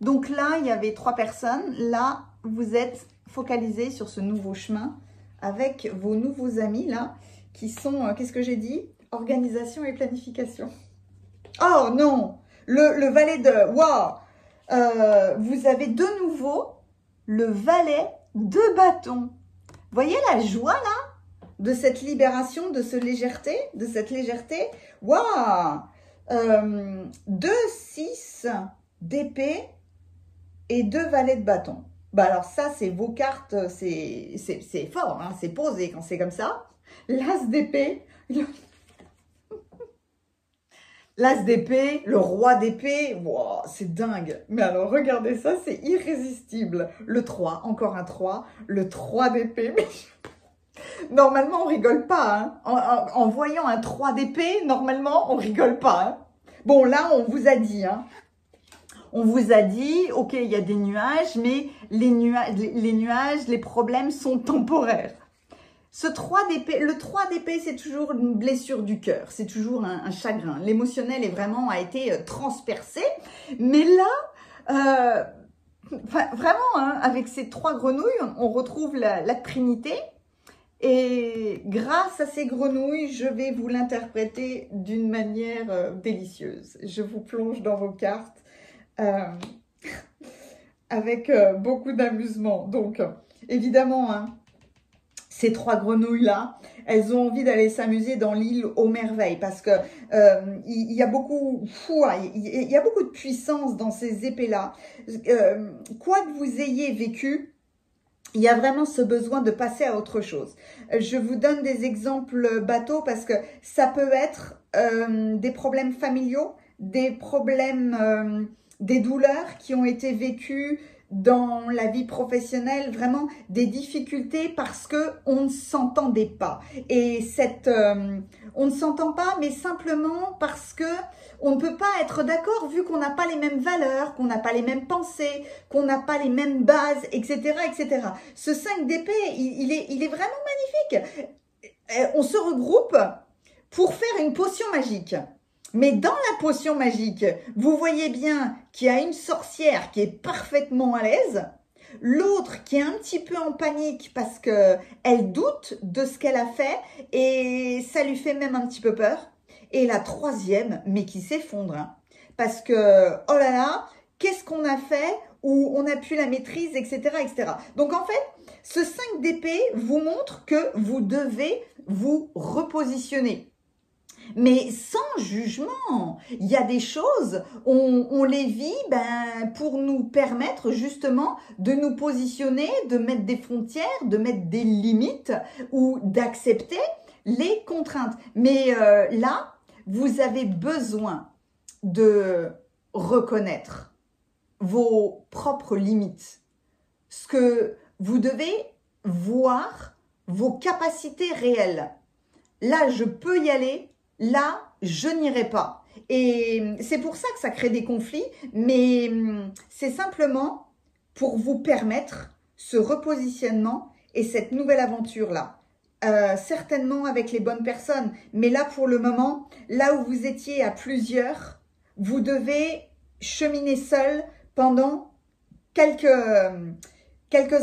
Speaker 1: Donc là, il y avait 3 personnes. Là, vous êtes focalisés sur ce nouveau chemin avec vos nouveaux amis là, qui sont, qu'est-ce que j'ai dit? Organisation et planification. Oh non! Le valet de... Waouh! Vous avez de nouveau le valet de bâton. Voyez la joie là? De cette libération, de cette légèreté. Waouh! 2, 6 d'épée et 2 valets de bâton. Bah alors ça, c'est vos cartes, c'est fort, hein, c'est posé quand c'est comme ça. L'as d'épée, l'as d'épée, le roi d'épée, wow, c'est dingue. Mais alors, regardez ça, c'est irrésistible. Le 3, encore un 3, le 3 d'épée. Mais... Normalement, on rigole pas. Hein. En voyant un 3 d'épée, normalement, on rigole pas. Hein. Bon, là, on vous a dit, hein. On vous a dit, ok, il y a des nuages, mais les nuages, les problèmes sont temporaires. Ce 3 d'épée, le 3 d'épée, c'est toujours une blessure du cœur, c'est toujours un chagrin. L'émotionnel a été transpercé, mais là, vraiment, hein, avec ces 3 grenouilles, on retrouve la Trinité. Et grâce à ces grenouilles, je vais vous l'interpréter d'une manière délicieuse. Je vous plonge dans vos cartes avec beaucoup d'amusement. Donc, évidemment, hein, ces 3 grenouilles-là, elles ont envie d'aller s'amuser dans l'île aux merveilles parce que il y a beaucoup de puissance dans ces épées-là. Quoi que vous ayez vécu, il y a vraiment ce besoin de passer à autre chose. Je vous donne des exemples bateaux parce que ça peut être des problèmes familiaux, des problèmes, des douleurs qui ont été vécues dans la vie professionnelle, vraiment des difficultés parce que on ne s'entendait pas. Et on ne s'entend pas, mais simplement parce que on ne peut pas être d'accord vu qu'on n'a pas les mêmes valeurs, qu'on n'a pas les mêmes pensées, qu'on n'a pas les mêmes bases, etc., etc. Ce 5 d'épée, il est vraiment magnifique. On se regroupe pour faire une potion magique. Mais dans la potion magique, vous voyez bien qu'il y a une sorcière qui est parfaitement à l'aise, l'autre qui est un petit peu en panique parce qu'elle doute de ce qu'elle a fait et ça lui fait même un petit peu peur. Et la troisième, mais qui s'effondre, hein, parce que, oh là là, qu'est-ce qu'on a fait où on n'a plus la maîtrise, etc., etc. Donc en fait, ce 5 d'épée vous montre que vous devez vous repositionner. Mais sans jugement, il y a des choses, on les vit pour nous permettre justement de nous positionner, de mettre des frontières, de mettre des limites ou d'accepter les contraintes. Mais là, vous avez besoin de reconnaître vos propres limites. Ce que vous devez voir, vos capacités réelles. Là, je peux y aller. Là, je n'irai pas. Et c'est pour ça que ça crée des conflits, mais c'est simplement pour vous permettre ce repositionnement et cette nouvelle aventure-là. Certainement avec les bonnes personnes, mais là pour le moment, là où vous étiez à plusieurs, vous devez cheminer seul pendant quelques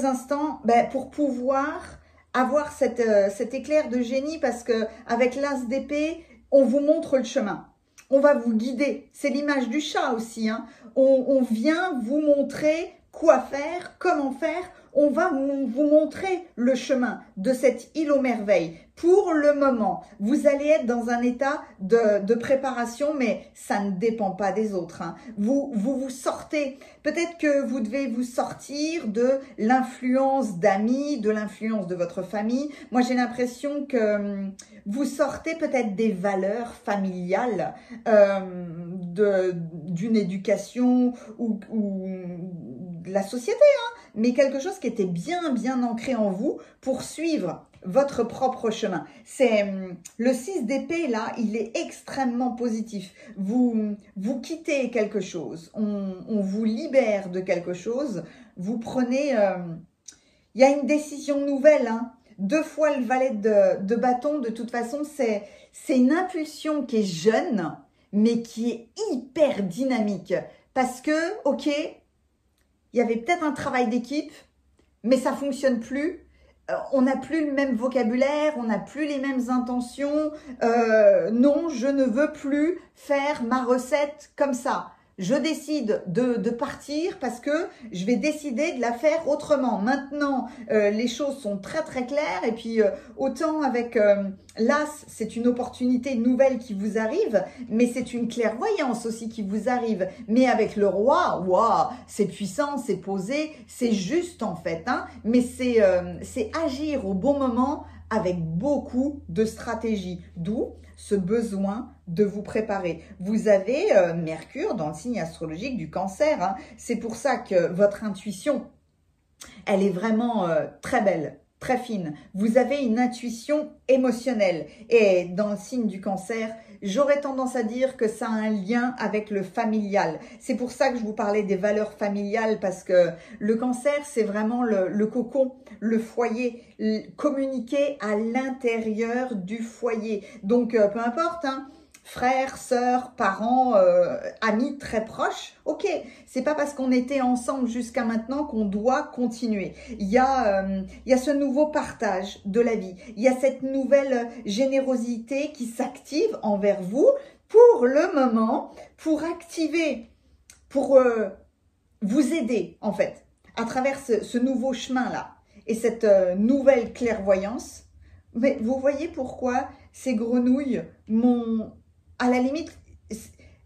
Speaker 1: instants pour pouvoir avoir cet éclair de génie parce que avec l'as d'épée, on vous montre le chemin. On va vous guider. C'est l'image du chat aussi. Hein. On vient vous montrer quoi faire, comment faire. On va vous montrer le chemin de cette île aux merveilles. Pour le moment, vous allez être dans un état de préparation, mais ça ne dépend pas des autres. Hein. Vous sortez. Peut-être que vous devez vous sortir de l'influence d'amis, de l'influence de votre famille. Moi, j'ai l'impression que vous sortez peut-être des valeurs familiales, d'une éducation ou de la société, hein, mais quelque chose qui était bien ancré en vous pour suivre votre propre chemin. C'est le 6 d'épée, là, il est extrêmement positif. Vous quittez quelque chose, on vous libère de quelque chose, vous prenez... il y a une décision nouvelle, hein. 2 fois le valet de bâton, de toute façon, c'est une impulsion qui est jeune, mais qui est hyper dynamique. Parce que, ok, il y avait peut-être un travail d'équipe, mais ça fonctionne plus. On n'a plus le même vocabulaire, on n'a plus les mêmes intentions. Non, je ne veux plus faire ma recette comme ça. Je décide de partir parce que je vais décider de la faire autrement. Maintenant, les choses sont très très claires et puis autant avec l'As, c'est une opportunité nouvelle qui vous arrive, mais c'est une clairvoyance aussi qui vous arrive. Mais avec le roi, waouh, c'est puissant, c'est posé, c'est juste en fait, hein, mais c'est agir au bon moment avec beaucoup de stratégie, d'où ce besoin de vous préparer. Vous avez Mercure dans le signe astrologique du Cancer, hein. C'est pour ça que votre intuition, elle est vraiment très belle, très fine. Vous avez une intuition émotionnelle et dans le signe du Cancer, j'aurais tendance à dire que ça a un lien avec le familial. C'est pour ça que je vous parlais des valeurs familiales parce que le Cancer, c'est vraiment le cocon, le foyer, communiquer à l'intérieur du foyer. Donc, peu importe, hein, frères, sœurs, parents, amis très proches. Ok, c'est pas parce qu'on était ensemble jusqu'à maintenant qu'on doit continuer. Il y a ce nouveau partage de la vie. Il y a cette nouvelle générosité qui s'active envers vous pour le moment, pour activer, pour vous aider en fait à travers ce nouveau chemin-là et cette nouvelle clairvoyance. Mais vous voyez pourquoi ces grenouilles m'ont... À la limite,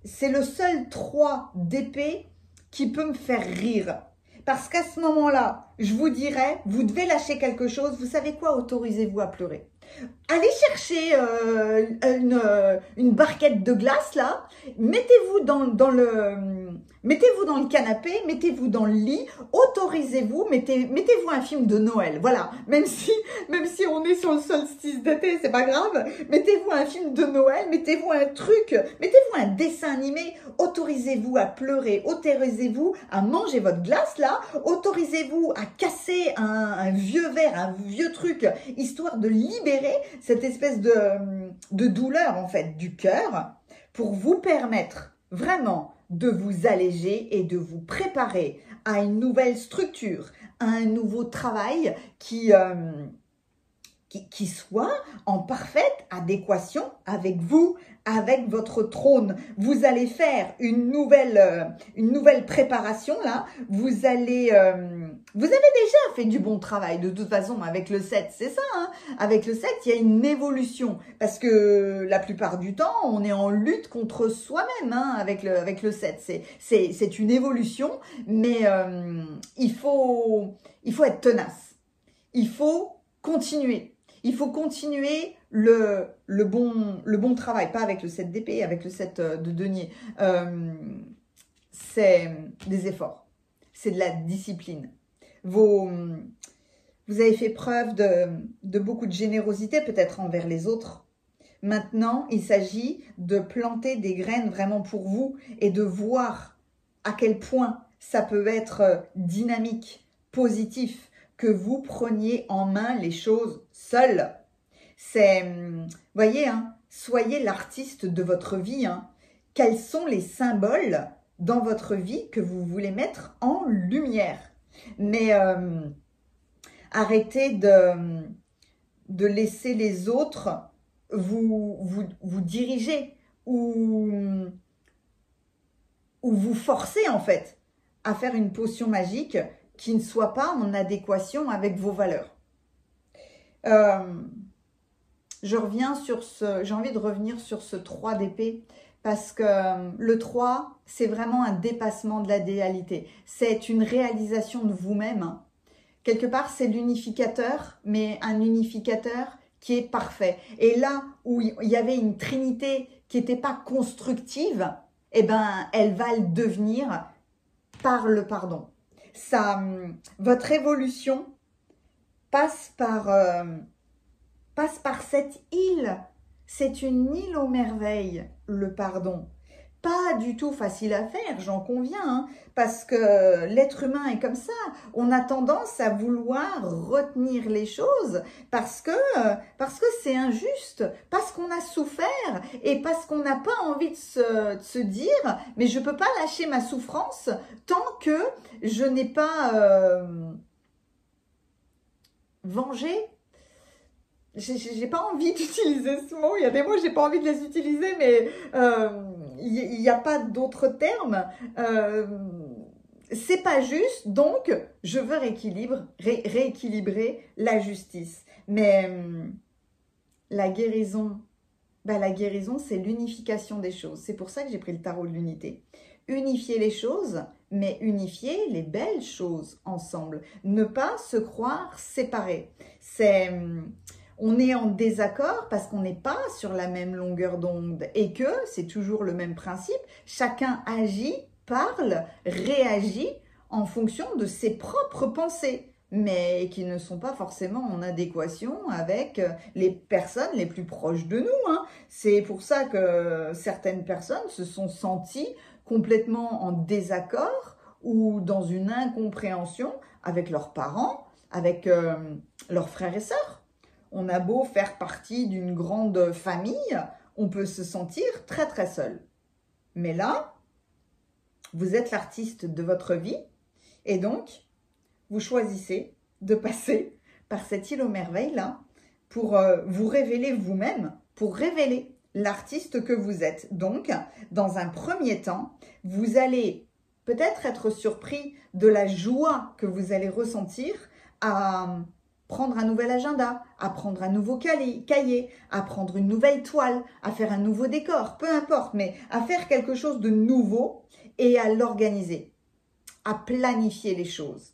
Speaker 1: c'est le seul 3 d'épée qui peut me faire rire. Parce qu'à ce moment-là, je vous dirais, vous devez lâcher quelque chose. Vous savez quoi? Autorisez-vous à pleurer. Allez chercher une barquette de glace, là. Mettez-vous dans le canapé, mettez-vous dans le lit, autorisez-vous, mettez-vous un film de Noël. Voilà, même si on est sur le solstice d'été, c'est pas grave. Mettez-vous un film de Noël, mettez-vous un truc, mettez-vous un dessin animé, autorisez-vous à pleurer, autorisez-vous à manger votre glace, là, autorisez-vous à casser un vieux verre, un vieux truc, histoire de libérer cette espèce de douleur, en fait, du cœur, pour vous permettre vraiment de vous alléger et de vous préparer à une nouvelle structure, à un nouveau travail qui soit en parfaite adéquation avec vous, avec votre trône. Vous allez faire une nouvelle préparation là. Vous avez déjà fait du bon travail de toute façon avec le 7, c'est ça, hein. Avec le 7, il y a une évolution parce que la plupart du temps, on est en lutte contre soi-même, hein, avec le 7. C'est une évolution, mais il faut être tenace. Il faut continuer. Il faut continuer le bon travail, pas avec le 7 d'épée, avec le 7 de denier. C'est des efforts, c'est de la discipline. Vous avez fait preuve de beaucoup de générosité, peut-être envers les autres. Maintenant, il s'agit de planter des graines vraiment pour vous et de voir à quel point ça peut être dynamique, positif, que vous preniez en main les choses seuls. Voyez, hein, soyez l'artiste de votre vie, hein. Quels sont les symboles dans votre vie que vous voulez mettre en lumière? Mais arrêtez de laisser les autres vous diriger ou vous forcer en fait à faire une potion magique qui ne soit pas en adéquation avec vos valeurs. J'ai envie de revenir sur ce 3 d'épée parce que le 3, c'est vraiment un dépassement de la dualité. C'est une réalisation de vous-même, hein. Quelque part, c'est l'unificateur, mais un unificateur qui est parfait. Et là où il y avait une trinité qui n'était pas constructive, eh ben, elle va le devenir par le pardon. Votre évolution passe par passe par cette île. C'est une île aux merveilles, le pardon. Pas du tout facile à faire, j'en conviens, hein, parce que l'être humain est comme ça. On a tendance à vouloir retenir les choses parce que c'est injuste, parce qu'on a souffert et parce qu'on n'a pas envie de se dire « mais je ne peux pas lâcher ma souffrance tant que je n'ai pas vengé ». J'ai pas envie d'utiliser ce mot, il y a des mots, j'ai pas envie de les utiliser, mais il n'y a pas d'autres termes. C'est pas juste, donc je veux rééquilibrer la justice. Mais la guérison, c'est l'unification des choses. C'est pour ça que j'ai pris le tarot de l'unité. Unifier les choses, mais unifier les belles choses ensemble. Ne pas se croire séparés. On est en désaccord parce qu'on n'est pas sur la même longueur d'onde et que c'est toujours le même principe. Chacun agit, parle, réagit en fonction de ses propres pensées, mais qui ne sont pas forcément en adéquation avec les personnes les plus proches de nous, hein. C'est pour ça que certaines personnes se sont senties complètement en désaccord ou dans une incompréhension avec leurs parents, avec leurs frères et sœurs. On a beau faire partie d'une grande famille, on peut se sentir très très seul. Mais là, vous êtes l'artiste de votre vie et donc, vous choisissez de passer par cette île aux merveilles là pour vous révéler vous-même, pour révéler l'artiste que vous êtes. Donc, dans un premier temps, vous allez peut-être être surpris de la joie que vous allez ressentir à prendre un nouvel agenda, à prendre un nouveau cahier, à prendre une nouvelle toile, à faire un nouveau décor, peu importe, mais à faire quelque chose de nouveau et à l'organiser, à planifier les choses.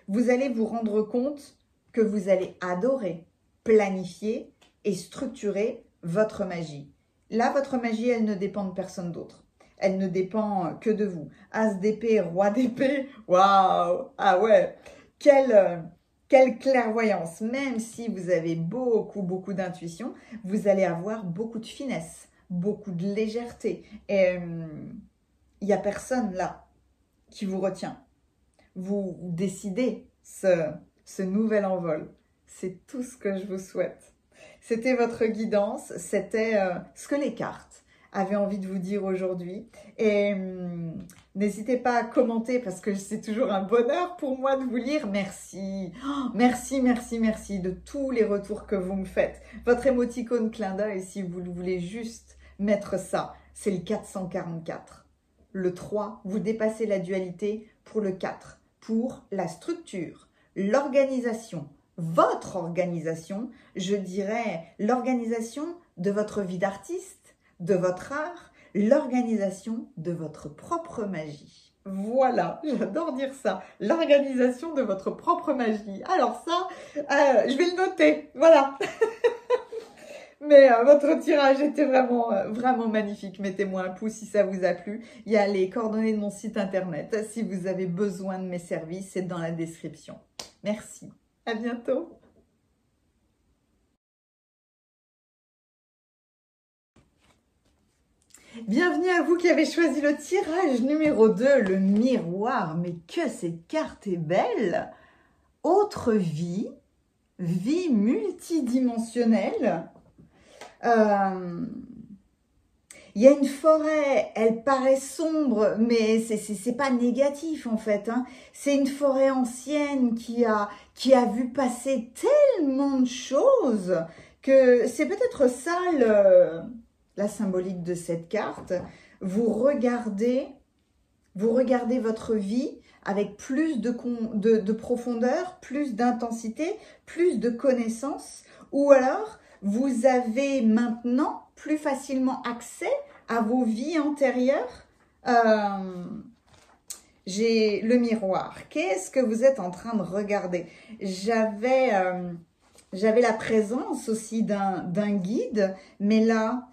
Speaker 1: Vous allez vous rendre compte que vous allez adorer, planifier et structurer votre magie. Là, votre magie, elle ne dépend de personne d'autre. Elle ne dépend que de vous. As d'épée, roi d'épée, waouh! Ah ouais, quelle clairvoyance. Même si vous avez beaucoup d'intuition, vous allez avoir beaucoup de finesse, beaucoup de légèreté. Et il n'y a personne là qui vous retient. Vous décidez ce nouvel envol. C'est tout ce que je vous souhaite. C'était votre guidance, c'était ce que les cartes avaient envie de vous dire aujourd'hui. Et n'hésitez pas à commenter parce que c'est toujours un bonheur pour moi de vous lire. Merci, merci de tous les retours que vous me faites. Votre émoticône clin d'œil, si vous voulez juste mettre ça, c'est le 444. Le 3, vous dépassez la dualité pour le 4, pour la structure, l'organisation, votre organisation, je dirais l'organisation de votre vie d'artiste, de votre art, l'organisation de votre propre magie. Voilà, j'adore dire ça, l'organisation de votre propre magie. Alors ça, je vais le noter, voilà. Mais votre tirage était vraiment magnifique. Mettez-moi un pouce si ça vous a plu. Il y a les coordonnées de mon site internet. Si vous avez besoin de mes services, c'est dans la description. Merci. À bientôt. Bienvenue à vous qui avez choisi le tirage numéro 2, le miroir. Mais que cette carte est belle! Autre vie, vie multidimensionnelle. Il y a une forêt, elle paraît sombre, mais c'est pas négatif en fait, hein. C'est une forêt ancienne qui a vu passer tellement de choses que c'est peut-être ça la symbolique de cette carte. Vous regardez votre vie avec plus de profondeur, plus d'intensité, plus de connaissances, ou alors vous avez maintenant plus facilement accès à vos vies antérieures. J'ai le miroir. Qu'est-ce que vous êtes en train de regarder? J'avais la présence aussi d'un guide, mais là,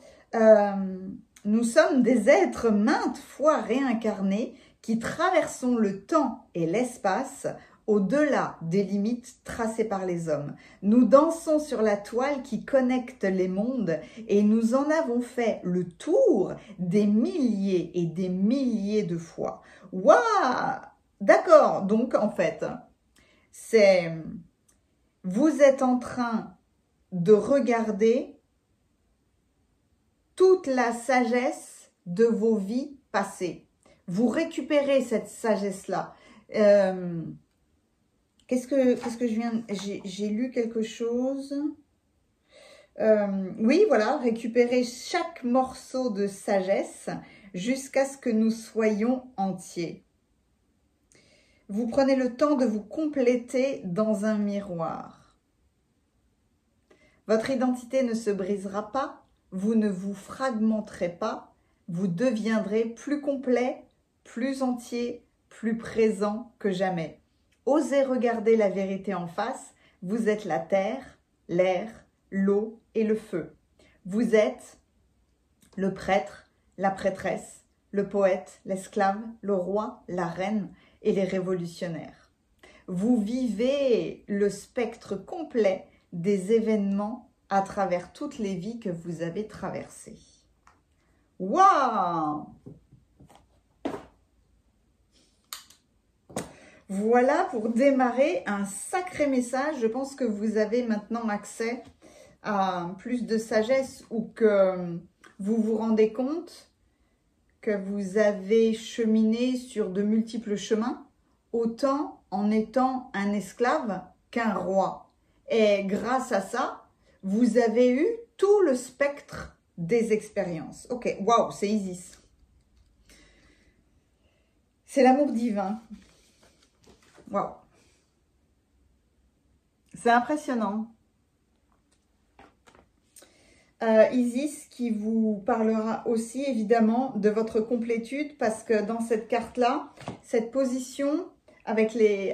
Speaker 1: nous sommes des êtres maintes fois réincarnés qui traversons le temps et l'espace au-delà des limites tracées par les hommes. Nous dansons sur la toile qui connecte les mondes et nous en avons fait le tour des milliers et des milliers de fois. Waouh! D'accord, donc en fait, vous êtes en train de regarder toute la sagesse de vos vies passées. Vous récupérez cette sagesse-là. Qu'est-ce que je viens... J'ai lu quelque chose. Oui, voilà, récupérer chaque morceau de sagesse jusqu'à ce que nous soyons entiers. Vous prenez le temps de vous compléter dans un miroir. Votre identité ne se brisera pas, vous ne vous fragmenterez pas, vous deviendrez plus complet, plus entier, plus présent que jamais. Osez regarder la vérité en face, vous êtes la terre, l'air, l'eau et le feu. Vous êtes le prêtre, la prêtresse, le poète, l'esclave, le roi, la reine et les révolutionnaires. Vous vivez le spectre complet des événements à travers toutes les vies que vous avez traversées. Waouh! Voilà pour démarrer un sacré message. Je pense que vous avez maintenant accès à plus de sagesse ou que vous vous rendez compte que vous avez cheminé sur de multiples chemins, autant en étant un esclave qu'un roi. Et grâce à ça, vous avez eu tout le spectre des expériences. Ok, waouh, c'est Isis. C'est l'amour divin. Waouh. C'est impressionnant. Isis qui vous parlera aussi évidemment de votre complétude parce que dans cette carte-là, cette position avec les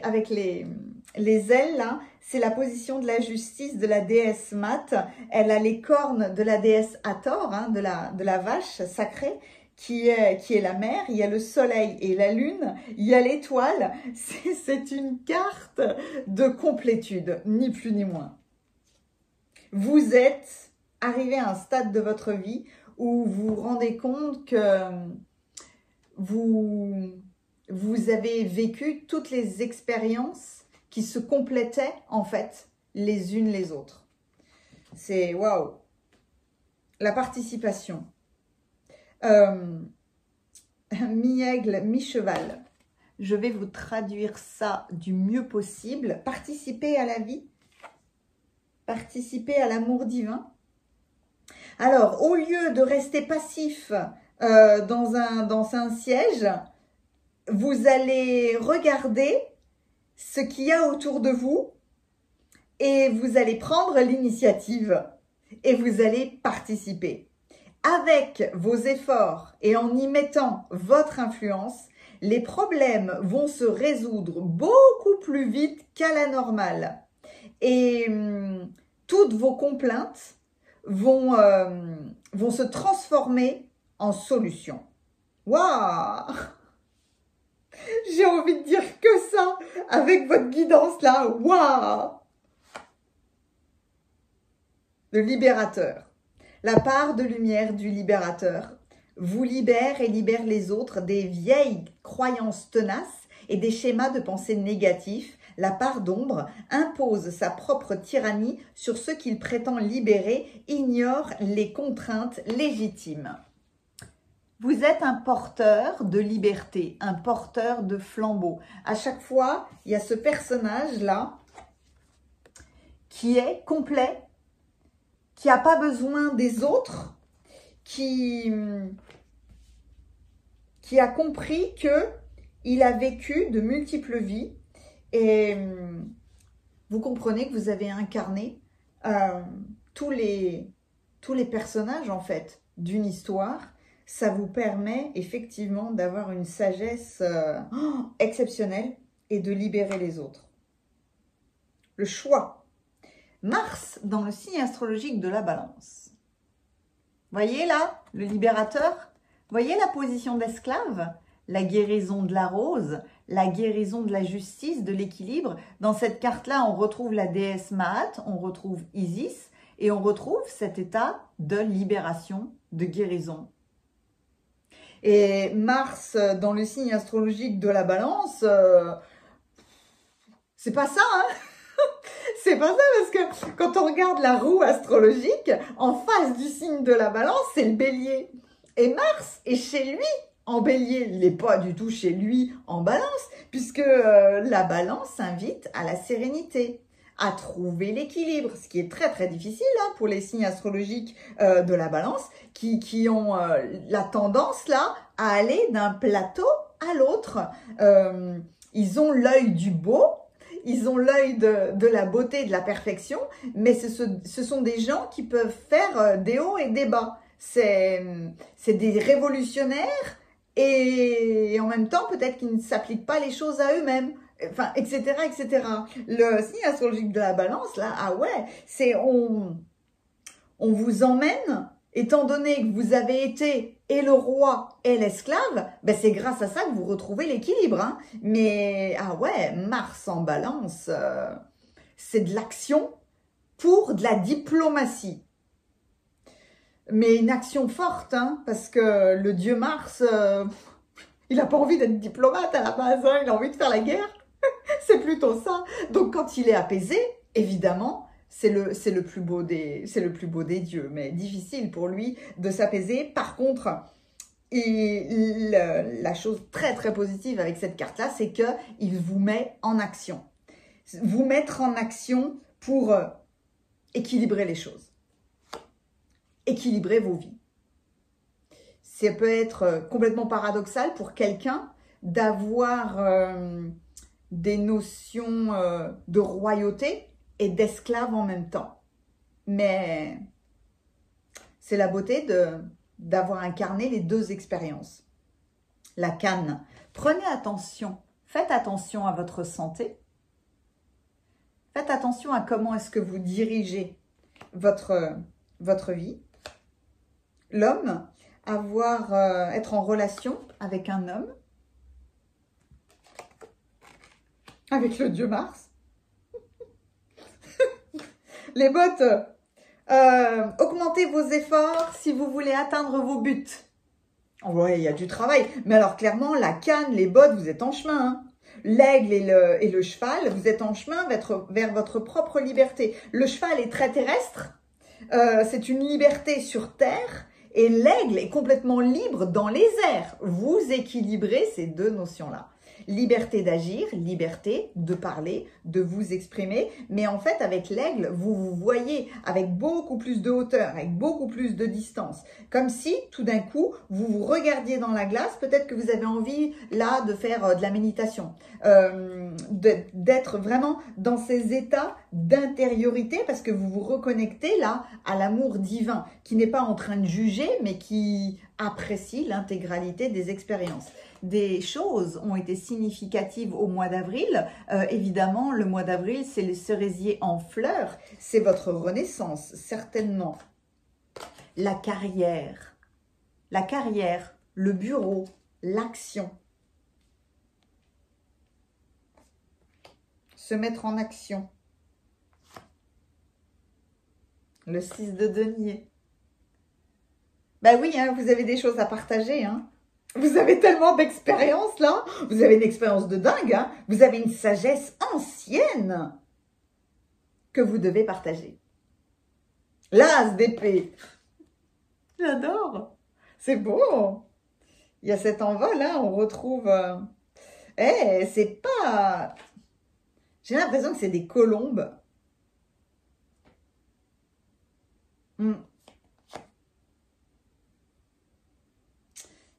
Speaker 1: ailes là, c'est la position de la justice de la déesse Mat. Elle a les cornes de la déesse Hathor, hein, de la vache sacrée qui est la mer. Il y a le soleil et la lune, il y a l'étoile. C'est une carte de complétude, ni plus ni moins. Vous êtes arrivé à un stade de votre vie où vous vous rendez compte que vous avez vécu toutes les expériences qui se complétaient en fait les unes les autres. C'est waouh! La participation. Mi-aigle, mi-cheval. Je vais vous traduire ça du mieux possible. Participer à la vie. Participer à l'amour divin. Alors, au lieu de rester passif dans un siège, vous allez regarder ce qu'il y a autour de vous et vous allez prendre l'initiative et vous allez participer. Avec vos efforts et en y mettant votre influence, les problèmes vont se résoudre beaucoup plus vite qu'à la normale. Et toutes vos complaintes vont se transformer en solutions. Waouh! J'ai envie de dire que ça avec votre guidance là. Waouh! Le libérateur. La part de lumière du libérateur vous libère et libère les autres des vieilles croyances tenaces et des schémas de pensée négatifs. La part d'ombre impose sa propre tyrannie sur ceux qu'il prétend libérer, ignore les contraintes légitimes. Vous êtes un porteur de liberté, un porteur de flambeau. À chaque fois, il y a ce personnage-là qui est complet, qui n'a pas besoin des autres, qui a compris qu'il a vécu de multiples vies. Et vous comprenez que vous avez incarné tous les personnages en fait d'une histoire. Ça vous permet effectivement d'avoir une sagesse exceptionnelle et de libérer les autres. Le choix. Mars dans le signe astrologique de la Balance. Voyez là, le libérateur. Voyez la position d'esclave, la guérison de la rose, la guérison de la justice, de l'équilibre. Dans cette carte-là, on retrouve la déesse Maat, on retrouve Isis et on retrouve cet état de libération, de guérison. Et Mars, dans le signe astrologique de la Balance, c'est pas ça, hein. C'est pas ça, parce que quand on regarde la roue astrologique, en face du signe de la Balance, c'est le Bélier. Et Mars est chez lui en Bélier. Il n'est pas du tout chez lui en Balance, puisque la Balance invite à la sérénité, à trouver l'équilibre, ce qui est très très difficile hein, pour les signes astrologiques de la Balance, qui ont la tendance là à aller d'un plateau à l'autre. Ils ont l'œil du beau, ils ont l'œil de la beauté, de la perfection, mais ce sont des gens qui peuvent faire des hauts et des bas. C'est des révolutionnaires et en même temps, peut-être qu'ils ne s'appliquent pas les choses à eux-mêmes. Enfin, etc., etc. Le signe astrologique de la Balance, là, ah ouais, c'est on vous emmène, étant donné que vous avez été et le roi et l'esclave, ben c'est grâce à ça que vous retrouvez l'équilibre. Hein. Mais, ah ouais, Mars en Balance, c'est de l'action pour de la diplomatie. Mais une action forte, hein, parce que le dieu Mars, il n'a pas envie d'être diplomate à la base, hein, il a envie de faire la guerre. C'est plutôt ça. Donc, quand il est apaisé, évidemment, c'est le plus beau des dieux, mais difficile pour lui de s'apaiser. Par contre, la chose très très positive avec cette carte-là, c'est qu'il vous met en action. Vous mettre en action pour équilibrer les choses. Équilibrer vos vies. Ça peut être complètement paradoxal pour quelqu'un d'avoir des notions de royauté et d'esclave en même temps. Mais c'est la beauté d'avoir incarné les deux expériences. La canne. Prenez attention, faites attention à votre santé. Faites attention à comment est-ce que vous dirigez votre vie. L'homme, être en relation avec un homme, avec le dieu Mars. Les bottes, augmentez vos efforts si vous voulez atteindre vos buts. Ouais, il y a du travail. Mais alors clairement, la canne, les bottes, vous êtes en chemin. Hein. L'aigle et le cheval, vous êtes en chemin vers votre propre liberté. Le cheval est très terrestre. C'est une liberté sur terre. Et l'aigle est complètement libre dans les airs. Vous équilibrez ces deux notions-là. Liberté d'agir, liberté de parler, de vous exprimer. Mais en fait, avec l'aigle, vous vous voyez avec beaucoup plus de hauteur, avec beaucoup plus de distance. Comme si, tout d'un coup, vous vous regardiez dans la glace. Peut-être que vous avez envie, là, de faire de la méditation. D'être vraiment dans ces états d'intériorité parce que vous vous reconnectez, là, à l'amour divin qui n'est pas en train de juger, mais qui apprécie l'intégralité des expériences. Des choses ont été significatives au mois d'avril. Évidemment, le mois d'avril, c'est les cerisiers en fleurs. C'est votre renaissance, certainement. La carrière, le bureau, l'action. Se mettre en action. Le 6 de denier. Ben oui, hein, vous avez des choses à partager, hein. Vous avez tellement d'expérience là, vous avez une expérience de dingue, hein. Vous avez une sagesse ancienne que vous devez partager. L'as d'épée, j'adore, c'est beau. Il y a cet envol là, on retrouve, c'est pas, j'ai l'impression que c'est des colombes.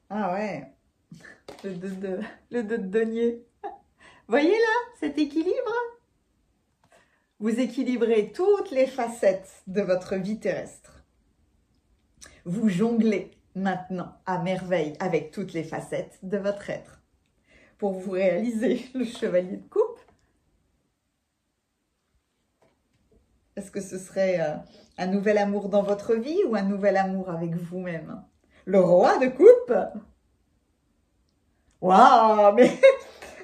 Speaker 1: Ah ouais, le 2 de denier. Voyez là, cet équilibre? Vous équilibrez toutes les facettes de votre vie terrestre. Vous jonglez maintenant à merveille avec toutes les facettes de votre être. Pour vous réaliser le chevalier de coupe. Est-ce que ce serait un nouvel amour dans votre vie ou un nouvel amour avec vous-même? Le roi de coupe. Waouh, mais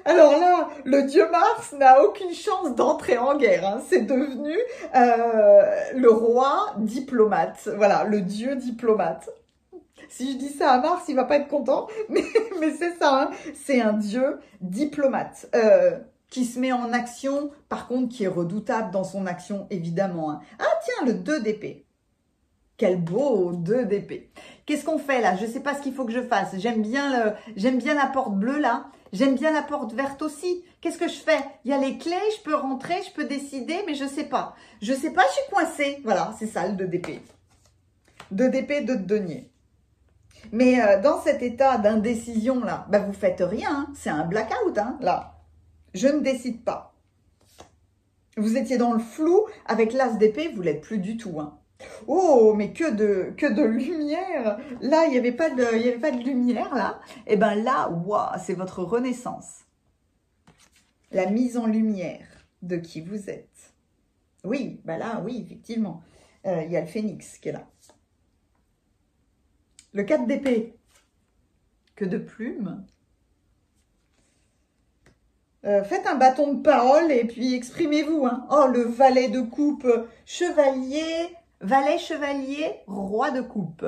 Speaker 1: Alors là, le dieu Mars n'a aucune chance d'entrer en guerre. Hein. C'est devenu le roi diplomate. Voilà, le dieu diplomate. Si je dis ça à Mars, il va pas être content, mais c'est ça. Hein. C'est un dieu diplomate qui se met en action, par contre, qui est redoutable dans son action, évidemment. Hein. Ah tiens, le 2 d'épée. Quel beau 2 d'épée. Qu'est-ce qu'on fait là? Je ne sais pas ce qu'il faut que je fasse. J'aime bien la porte bleue là. J'aime bien la porte verte aussi. Qu'est-ce que je fais? Il y a les clés, je peux rentrer, je peux décider, mais je ne sais pas. Je ne sais pas, je suis coincée. Voilà, c'est ça le 2 d'épée. 2 d'épée, 2 de denier. Mais dans cet état d'indécision là, bah, vous faites rien. Hein. C'est un blackout hein, là. Je ne décide pas. Vous étiez dans le flou. Avec l'as d'épée, vous ne l'êtes plus du tout. Hein. Oh, mais que de lumière. Là, il n'y avait pas de lumière, là. Et bien là, waouh, c'est votre renaissance. La mise en lumière de qui vous êtes. Oui, ben là, oui, effectivement. Il y a le phénix qui est là. Le 4 d'épée. Que de plumes. Faites un bâton de parole et puis exprimez-vous. Hein. Oh, le valet de coupe, chevalier... Valet, chevalier, roi de coupe.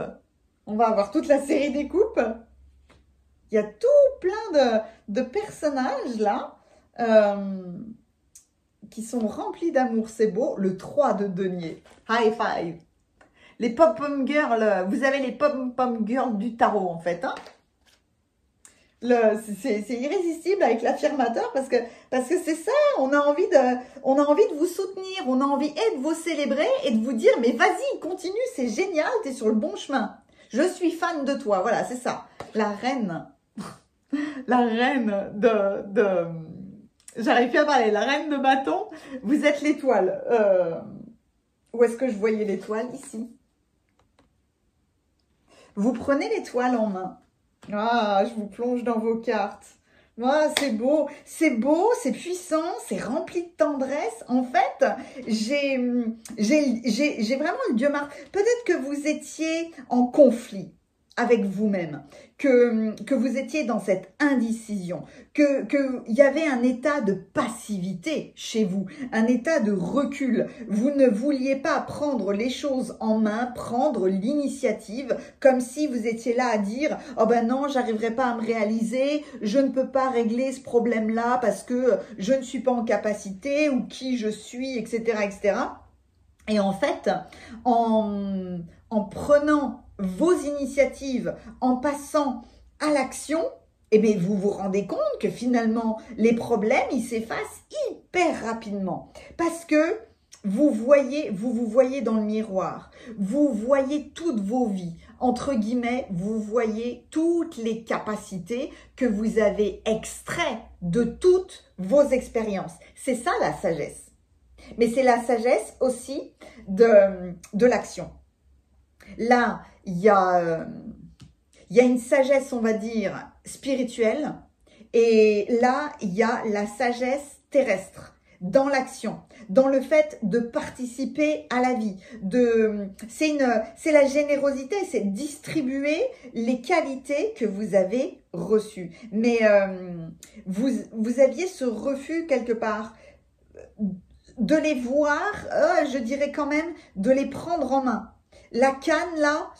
Speaker 1: On va avoir toute la série des coupes. Il y a tout plein de personnages là qui sont remplis d'amour. C'est beau. Le 3 de denier. High five. Les pom-pom girls. Vous avez les pom-pom girls du tarot en fait. Hein. C'est irrésistible avec l'affirmateur parce que c'est ça, on a envie de vous soutenir, on a envie de vous célébrer et de vous dire mais vas-y, continue, c'est génial, tu es sur le bon chemin. Je suis fan de toi, voilà, c'est ça. La reine, j'arrive plus à parler, la reine de bâton, vous êtes l'étoile. Où est-ce que je voyais l'étoile? Ici. Vous prenez l'étoile en main. Ah, je vous plonge dans vos cartes. Ah, c'est beau, c'est puissant, c'est rempli de tendresse. En fait, j'ai vraiment le dieu Mars. Peut-être que vous étiez en conflit avec vous-même, que vous étiez dans cette indécision, qu'il y avait un état de passivité chez vous, un état de recul. Vous ne vouliez pas prendre les choses en main, prendre l'initiative, comme si vous étiez là à dire « Oh ben non, j'arriverai pas à me réaliser, je ne peux pas régler ce problème-là parce que je ne suis pas en capacité ou qui je suis, etc. etc. » Et en fait, en prenant vos initiatives, en passant à l'action, eh bien, vous vous rendez compte que finalement, les problèmes, ils s'effacent hyper rapidement. Parce que vous vous voyez dans le miroir, vous voyez toutes vos vies, entre guillemets, vous voyez toutes les capacités que vous avez extraites de toutes vos expériences. C'est ça la sagesse. Mais c'est la sagesse aussi de l'action. Là, il y a une sagesse, on va dire, spirituelle. Et là, il y a la sagesse terrestre, dans l'action, dans le fait de participer à la vie. C'est la générosité, c'est distribuer les qualités que vous avez reçues. Mais vous aviez ce refus quelque part de les voir, je dirais quand même, de les prendre en main. La canne, là,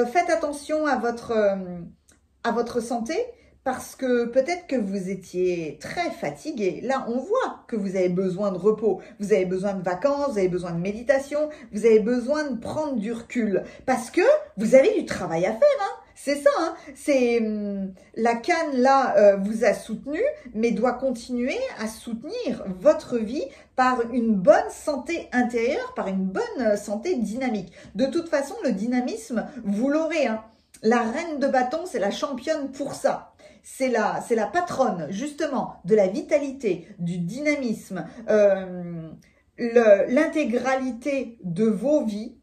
Speaker 1: faites attention à votre santé parce que peut-être que vous étiez très fatigué. Là, on voit que vous avez besoin de repos, vous avez besoin de vacances, vous avez besoin de méditation, vous avez besoin de prendre du recul parce que vous avez du travail à faire, hein. C'est ça, hein. C'est la canne là vous a soutenu, mais doit continuer à soutenir votre vie par une bonne santé intérieure, par une bonne santé dynamique. De toute façon, le dynamisme, vous l'aurez. Hein. La reine de bâton, c'est la championne pour ça. C'est la patronne justement de la vitalité, du dynamisme, l'intégralité de vos vies.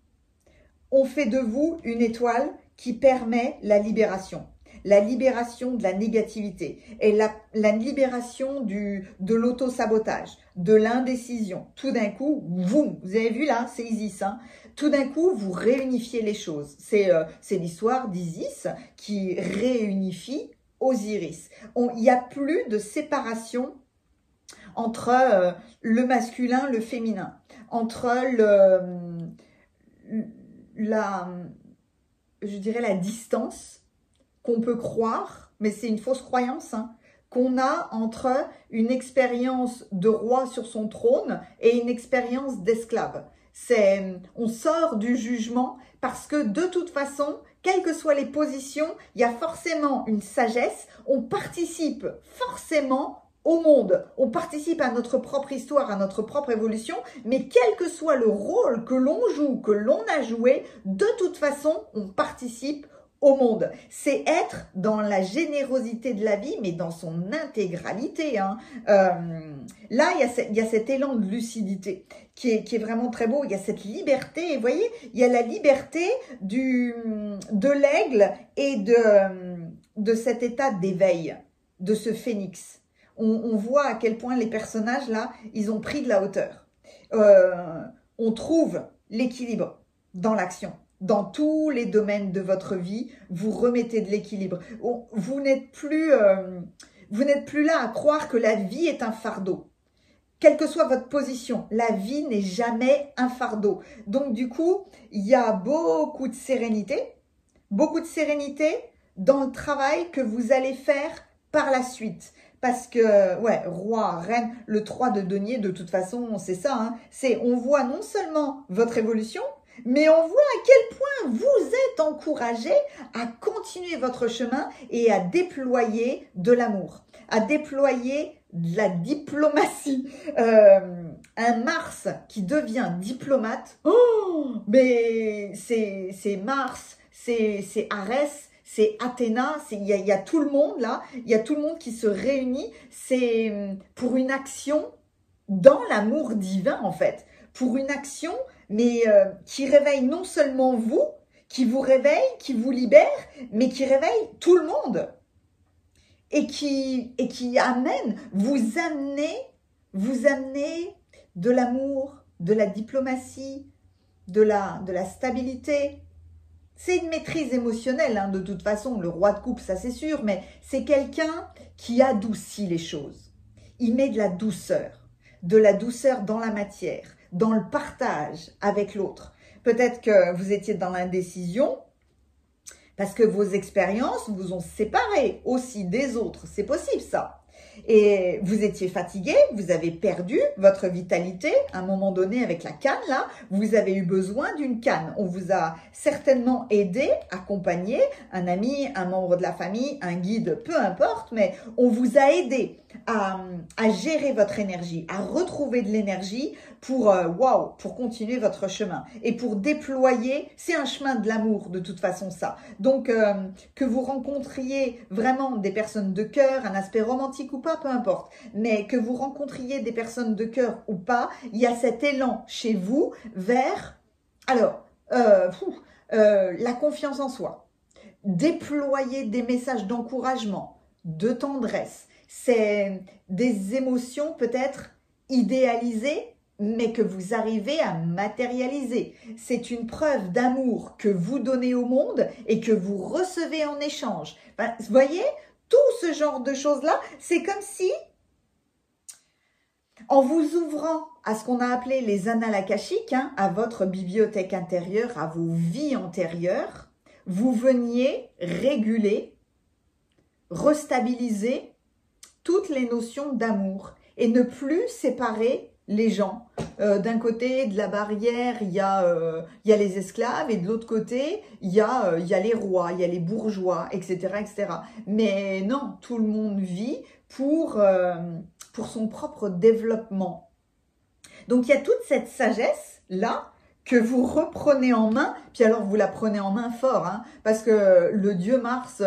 Speaker 1: On fait de vous une étoile qui permet la libération de la négativité et la libération de l'auto-sabotage, de l'indécision. Tout d'un coup, vous avez vu là, c'est Isis, hein, tout d'un coup, vous réunifiez les choses. C'est l'histoire d'Isis qui réunifie Osiris. Il n'y a plus de séparation entre le masculin, le féminin, entre je dirais la distance qu'on peut croire, mais c'est une fausse croyance, hein, qu'on a entre une expérience de roi sur son trône et une expérience d'esclave. On sort du jugement parce que de toute façon, quelles que soient les positions, il y a forcément une sagesse, on participe forcément au monde, on participe à notre propre histoire, à notre propre évolution, mais quel que soit le rôle que l'on joue, que l'on a joué, de toute façon, on participe au monde. C'est être dans la générosité de la vie, mais dans son intégralité. Hein. Là, il y a cet élan de lucidité qui est vraiment très beau. Il y a cette liberté, et vous voyez, il y a la liberté de l'aigle et de cet état d'éveil, de ce phénix. On voit à quel point les personnages, là, ils ont pris de la hauteur. On trouve l'équilibre dans l'action. Dans tous les domaines de votre vie, vous remettez de l'équilibre. Vous n'êtes plus là à croire que la vie est un fardeau. Quelle que soit votre position, la vie n'est jamais un fardeau. Donc du coup, il y a beaucoup de sérénité dans le travail que vous allez faire par la suite. Parce que, ouais, roi, reine, le 3 de denier, de toute façon, c'est ça. Hein, on voit non seulement votre évolution, mais on voit à quel point vous êtes encouragé à continuer votre chemin et à déployer de l'amour, à déployer de la diplomatie. Un Mars qui devient diplomate, oh, mais c'est Mars, c'est Arès, c'est Athéna, il y a tout le monde là, il y a tout le monde qui se réunit, c'est pour une action dans l'amour divin en fait, pour une action mais qui réveille non seulement vous, qui vous réveille, qui vous libère, mais qui réveille tout le monde et qui amène, vous amenez de l'amour, de la diplomatie, de la stabilité. C'est une maîtrise émotionnelle, hein, de toute façon, le roi de coupe, ça c'est sûr, mais c'est quelqu'un qui adoucit les choses. Il met de la douceur dans la matière, dans le partage avec l'autre. Peut-être que vous étiez dans l'indécision parce que vos expériences vous ont séparé aussi des autres. C'est possible ça. Et vous étiez fatigué, vous avez perdu votre vitalité à un moment donné avec la canne là, vous avez eu besoin d'une canne. On vous a certainement aidé, accompagné, un ami, un membre de la famille, un guide, peu importe, mais on vous a aidé à gérer votre énergie, à retrouver de l'énergie pour pour continuer votre chemin et pour déployer, c'est un chemin de l'amour de toute façon ça. Donc que vous rencontriez vraiment des personnes de cœur, un aspect romantique ou pas, peu importe, mais que vous rencontriez des personnes de cœur ou pas, il y a cet élan chez vous vers la confiance en soi, déployer des messages d'encouragement, de tendresse. C'est des émotions peut-être idéalisées, mais que vous arrivez à matérialiser. C'est une preuve d'amour que vous donnez au monde et que vous recevez en échange. Enfin, vous voyez, tout ce genre de choses-là, c'est comme si, en vous ouvrant à ce qu'on a appelé les annales akashiques, hein, à votre bibliothèque intérieure, à vos vies antérieures, vous veniez réguler, restabiliser toutes les notions d'amour et ne plus séparer les gens. D'un côté de la barrière, il y a les esclaves et de l'autre côté, il y a les rois, il y a les bourgeois, etc., etc. Mais non, tout le monde vit pour son propre développement. Donc, il y a toute cette sagesse-là que vous reprenez en main, puis alors vous la prenez en main fort, hein, parce que le dieu Mars,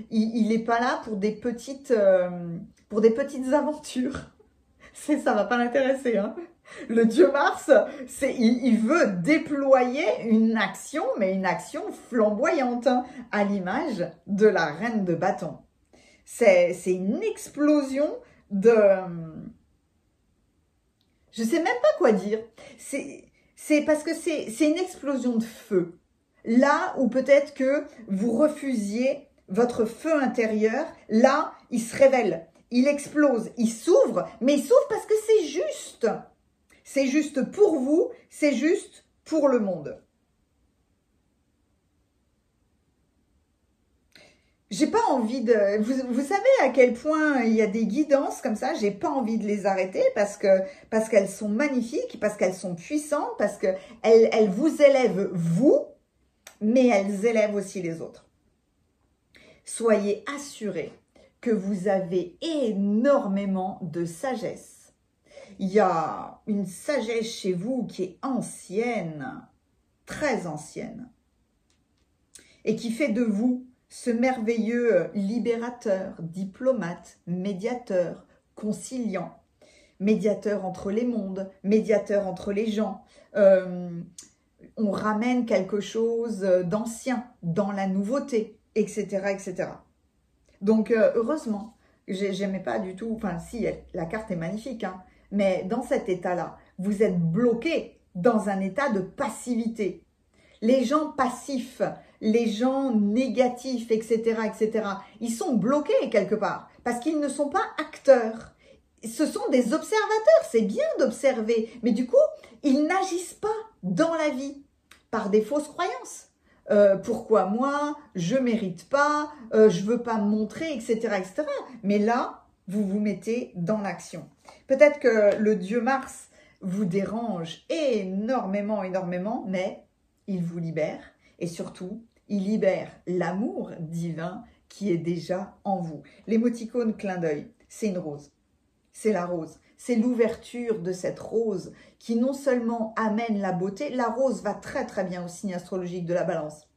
Speaker 1: il n'est pas là pour des petites aventures. Ça va pas l'intéresser, hein. Le dieu Mars, il veut déployer une action, mais une action flamboyante, hein, à l'image de la reine de bâton. C'est une explosion de... Je sais même pas quoi dire. C'est parce que c'est une explosion de feu. Là où peut-être que vous refusiez votre feu intérieur, là, il se révèle, il explose, il s'ouvre, mais il s'ouvre parce que c'est juste. C'est juste pour vous, c'est juste pour le monde. J'ai pas envie de... Vous savez à quel point il y a des guidances comme ça, j'ai pas envie de les arrêter parce qu'elles sont magnifiques, parce qu'elles sont puissantes, parce qu'elles vous élèvent vous, mais elles élèvent aussi les autres. Soyez assurés que vous avez énormément de sagesse. Il y a une sagesse chez vous qui est ancienne, très ancienne, et qui fait de vous ce merveilleux libérateur, diplomate, médiateur, conciliant, médiateur entre les mondes, médiateur entre les gens. On ramène quelque chose d'ancien dans la nouveauté, etc., etc. Donc, heureusement, j'aimais pas du tout, enfin si, la carte est magnifique, hein, mais dans cet état-là, vous êtes bloqué dans un état de passivité. Les gens passifs, les gens négatifs, etc., etc., ils sont bloqués quelque part parce qu'ils ne sont pas acteurs. Ce sont des observateurs, c'est bien d'observer, mais du coup, ils n'agissent pas dans la vie par des fausses croyances. Pourquoi moi, je mérite pas, je veux pas me montrer, etc., etc. Mais là, vous vous mettez dans l'action. Peut-être que le dieu Mars vous dérange énormément, énormément, mais il vous libère et surtout, il libère l'amour divin qui est déjà en vous. L'émoticône clin d'œil, c'est une rose. C'est la rose. C'est l'ouverture de cette rose qui non seulement amène la beauté, la rose va très très bien au signe astrologique de la Balance.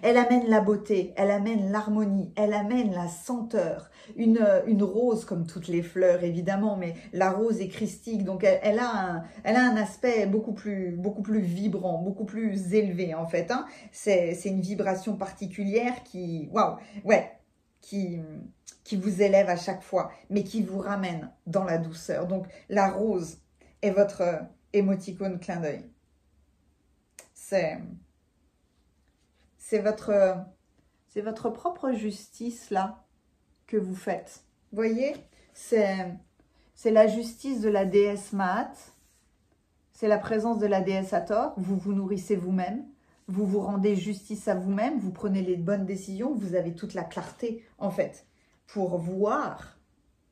Speaker 1: Elle amène la beauté, elle amène l'harmonie, elle amène la senteur. Une rose comme toutes les fleurs évidemment, mais la rose est christique, donc elle a un aspect beaucoup plus vibrant, beaucoup plus élevé en fait. Hein. C'est une vibration particulière qui, waouh, ouais, qui vous élève à chaque fois, mais qui vous ramène dans la douceur. Donc la rose est votre émoticône clin d'œil. C'est votre propre justice là que vous faites. Vous voyez, c'est la justice de la déesse Maat, c'est la présence de la déesse Hathor. Vous vous nourrissez vous-même, vous vous rendez justice à vous-même, vous prenez les bonnes décisions, vous avez toute la clarté en fait pour voir,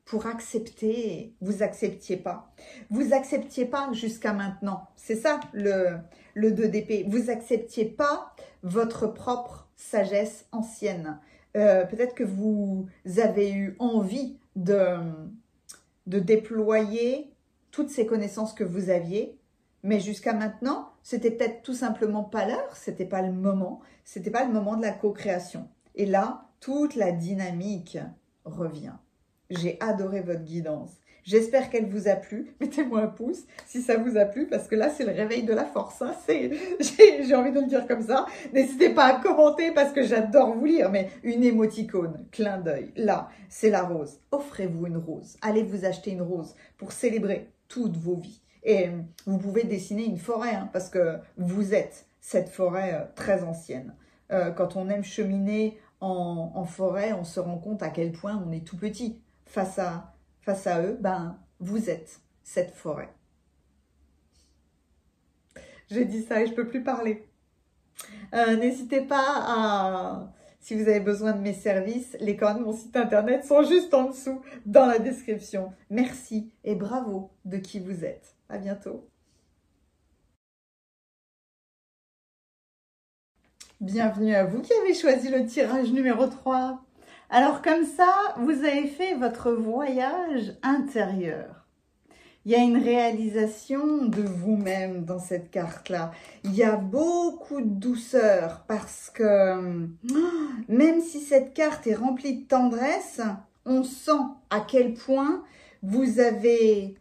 Speaker 1: pour accepter. Vous acceptiez pas. Vous acceptiez pas jusqu'à maintenant. C'est ça le 2 d'épée. Vous acceptiez pas votre propre sagesse ancienne. Peut-être que vous avez eu envie de déployer toutes ces connaissances que vous aviez, mais jusqu'à maintenant, c'était peut-être tout simplement pas l'heure, c'était pas le moment de la co-création. Et là, toute la dynamique revient. J'ai adoré votre guidance. J'espère qu'elle vous a plu. Mettez-moi un pouce si ça vous a plu, parce que là, c'est le réveil de la force. Hein. J'ai envie de le dire comme ça. N'hésitez pas à commenter parce que j'adore vous lire. Mais une émoticône, clin d'œil, là, c'est la rose. Offrez-vous une rose. Allez vous acheter une rose pour célébrer toutes vos vies. Et vous pouvez dessiner une forêt, hein, parce que vous êtes cette forêt très ancienne. Quand on aime cheminer en forêt, on se rend compte à quel point on est tout petit. Face à eux, ben, vous êtes cette forêt. J'ai dit ça et je ne peux plus parler. N'hésitez pas à, si vous avez besoin de mes services, les coordonnées de mon site internet sont juste en dessous dans la description. Merci et bravo de qui vous êtes. À bientôt. Bienvenue à vous qui avez choisi le tirage numéro 3. Alors comme ça, vous avez fait votre voyage intérieur. Il y a une réalisation de vous-même dans cette carte-là. Il y a beaucoup de douceur parce que même si cette carte est remplie de tendresse, on sent à quel point vous avez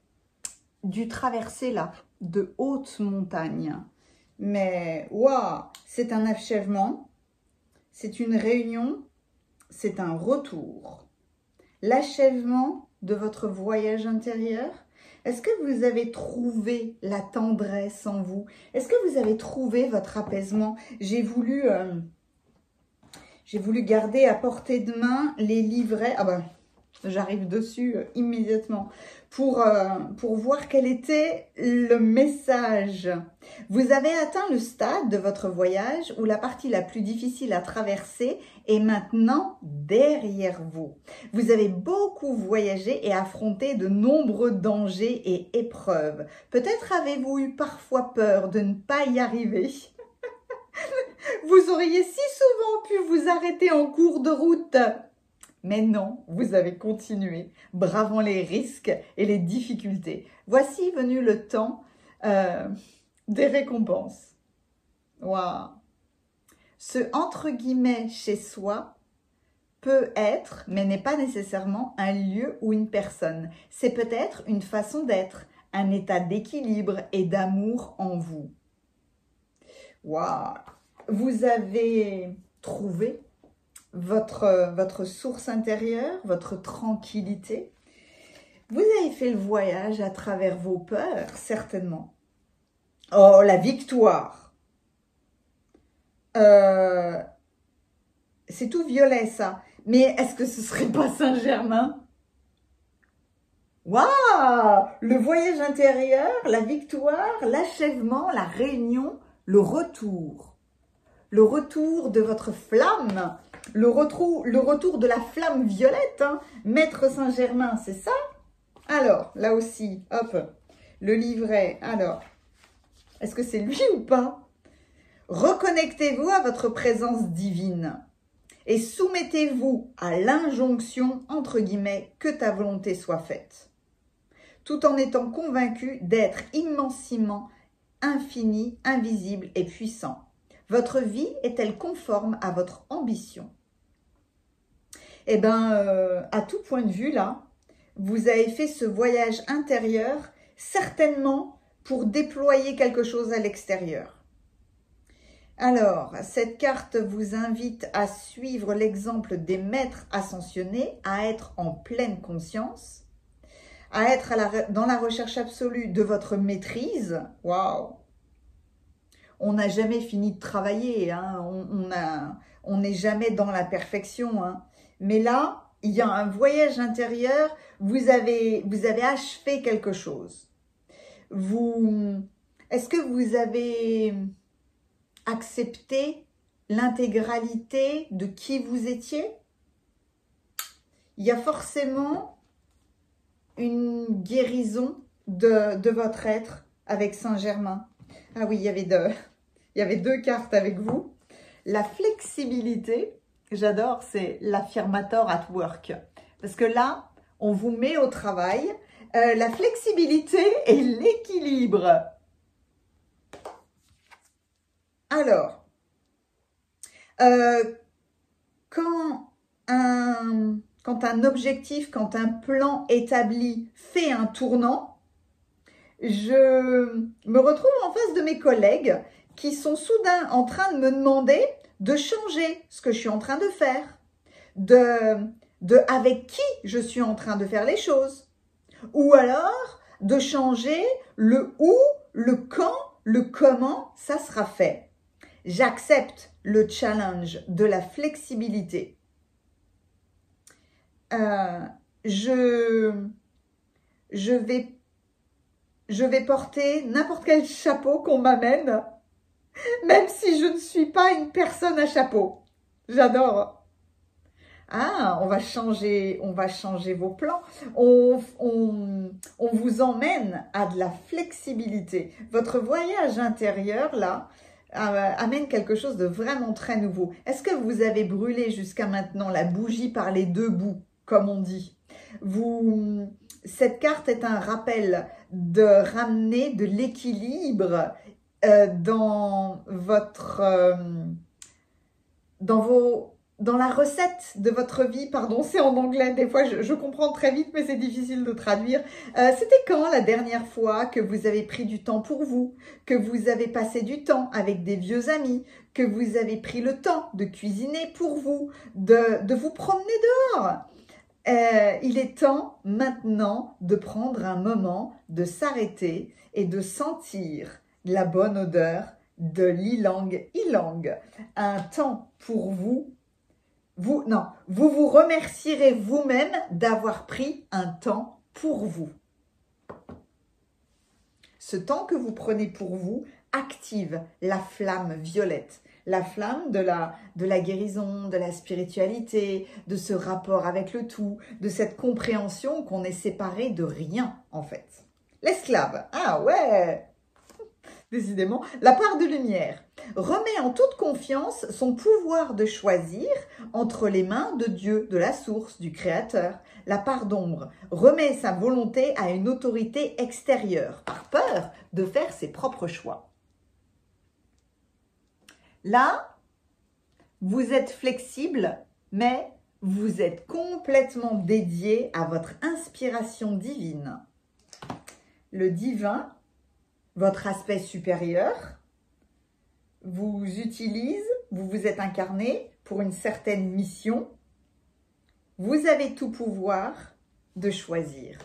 Speaker 1: dû traverser là de hautes montagnes. Mais waouh, c'est un achèvement, c'est une réunion. C'est un retour, l'achèvement de votre voyage intérieur. Est-ce que vous avez trouvé la tendresse en vous? Est-ce que vous avez trouvé votre apaisement? J'ai voulu J'ai voulu garder à portée de main les livrets. Ah ben, j'arrive dessus immédiatement pour voir quel était le message. Vous avez atteint le stade de votre voyage où la partie la plus difficile à traverser est maintenant derrière vous. Vous avez beaucoup voyagé et affronté de nombreux dangers et épreuves. Peut-être avez-vous eu parfois peur de ne pas y arriver. Vous auriez si souvent pu vous arrêter en cours de route. Mais non, vous avez continué, bravant les risques et les difficultés. Voici venu le temps des récompenses. Waouh! Ce entre guillemets chez soi peut être, mais n'est pas nécessairement un lieu ou une personne. C'est peut-être une façon d'être, un état d'équilibre et d'amour en vous. Waouh! Vous avez trouvé votre source intérieure, votre tranquillité. Vous avez fait le voyage à travers vos peurs, certainement. Oh, la victoire! C'est tout violet, ça. Mais est-ce que ce serait pas Saint-Germain? Waouh! Le voyage intérieur, la victoire, l'achèvement, la réunion, le retour. Le retour de votre flamme. Le retour de la flamme violette, hein. Maître Saint-Germain, c'est ça? Alors, là aussi, hop, le livret. Alors, est-ce que c'est lui ou pas? Reconnectez-vous à votre présence divine et soumettez-vous à l'injonction, entre guillemets, que ta volonté soit faite, tout en étant convaincu d'être immensément infini, invisible et puissant. Votre vie est-elle conforme à votre ambition? Eh bien, à tout point de vue, là, vous avez fait ce voyage intérieur, certainement pour déployer quelque chose à l'extérieur. Alors, cette carte vous invite à suivre l'exemple des maîtres ascensionnés, à être en pleine conscience, à être dans la recherche absolue de votre maîtrise. Waouh! On n'a jamais fini de travailler, hein. On n'est jamais dans la perfection, hein. Mais là, il y a un voyage intérieur, vous avez achevé quelque chose. Est-ce que vous avez accepté l'intégralité de qui vous étiez? Il y a forcément une guérison de votre être avec Saint-Germain. Ah oui, il y avait deux cartes avec vous. La flexibilité, j'adore, c'est l'affirmator at work. Parce que là, on vous met au travail. La flexibilité et l'équilibre. Alors, quand un objectif, quand un plan établi fait un tournant, je me retrouve en face de mes collègues qui sont soudain en train de me demander de changer ce que je suis en train de faire, avec qui je suis en train de faire les choses, ou alors de changer le où, le quand, le comment ça sera fait. J'accepte le challenge de la flexibilité. Je vais porter n'importe quel chapeau qu'on m'amène, même si je ne suis pas une personne à chapeau. J'adore. Ah, on va changer vos plans. On vous emmène à de la flexibilité. Votre voyage intérieur, là, amène quelque chose de vraiment très nouveau. Est-ce que vous avez brûlé jusqu'à maintenant la bougie par les deux bouts, comme on dit? Cette carte est un rappel de ramener de l'équilibre dans la recette de votre vie. Pardon, c'est en anglais, des fois je comprends très vite, mais c'est difficile de traduire. C'était quand la dernière fois que vous avez pris du temps pour vous, que vous avez passé du temps avec des vieux amis, que vous avez pris le temps de cuisiner pour vous, de vous promener dehors? Il est temps maintenant de prendre un moment, de s'arrêter et de sentir la bonne odeur de l'ylang ylang. Un temps pour vous non, vous vous remercierez vous-même d'avoir pris un temps pour vous. Ce temps que vous prenez pour vous active la flamme violette, la flamme de la guérison, de la spiritualité, de ce rapport avec le tout, de cette compréhension qu'on est séparé de rien en fait. L'esclave, ah ouais, décidément, la part de lumière remet en toute confiance son pouvoir de choisir entre les mains de Dieu, de la source, du Créateur. La part d'ombre remet sa volonté à une autorité extérieure, par peur de faire ses propres choix. Là, vous êtes flexible, mais vous êtes complètement dédié à votre inspiration divine. Le divin, votre aspect supérieur, vous utilise, vous vous êtes incarné pour une certaine mission. Vous avez tout pouvoir de choisir.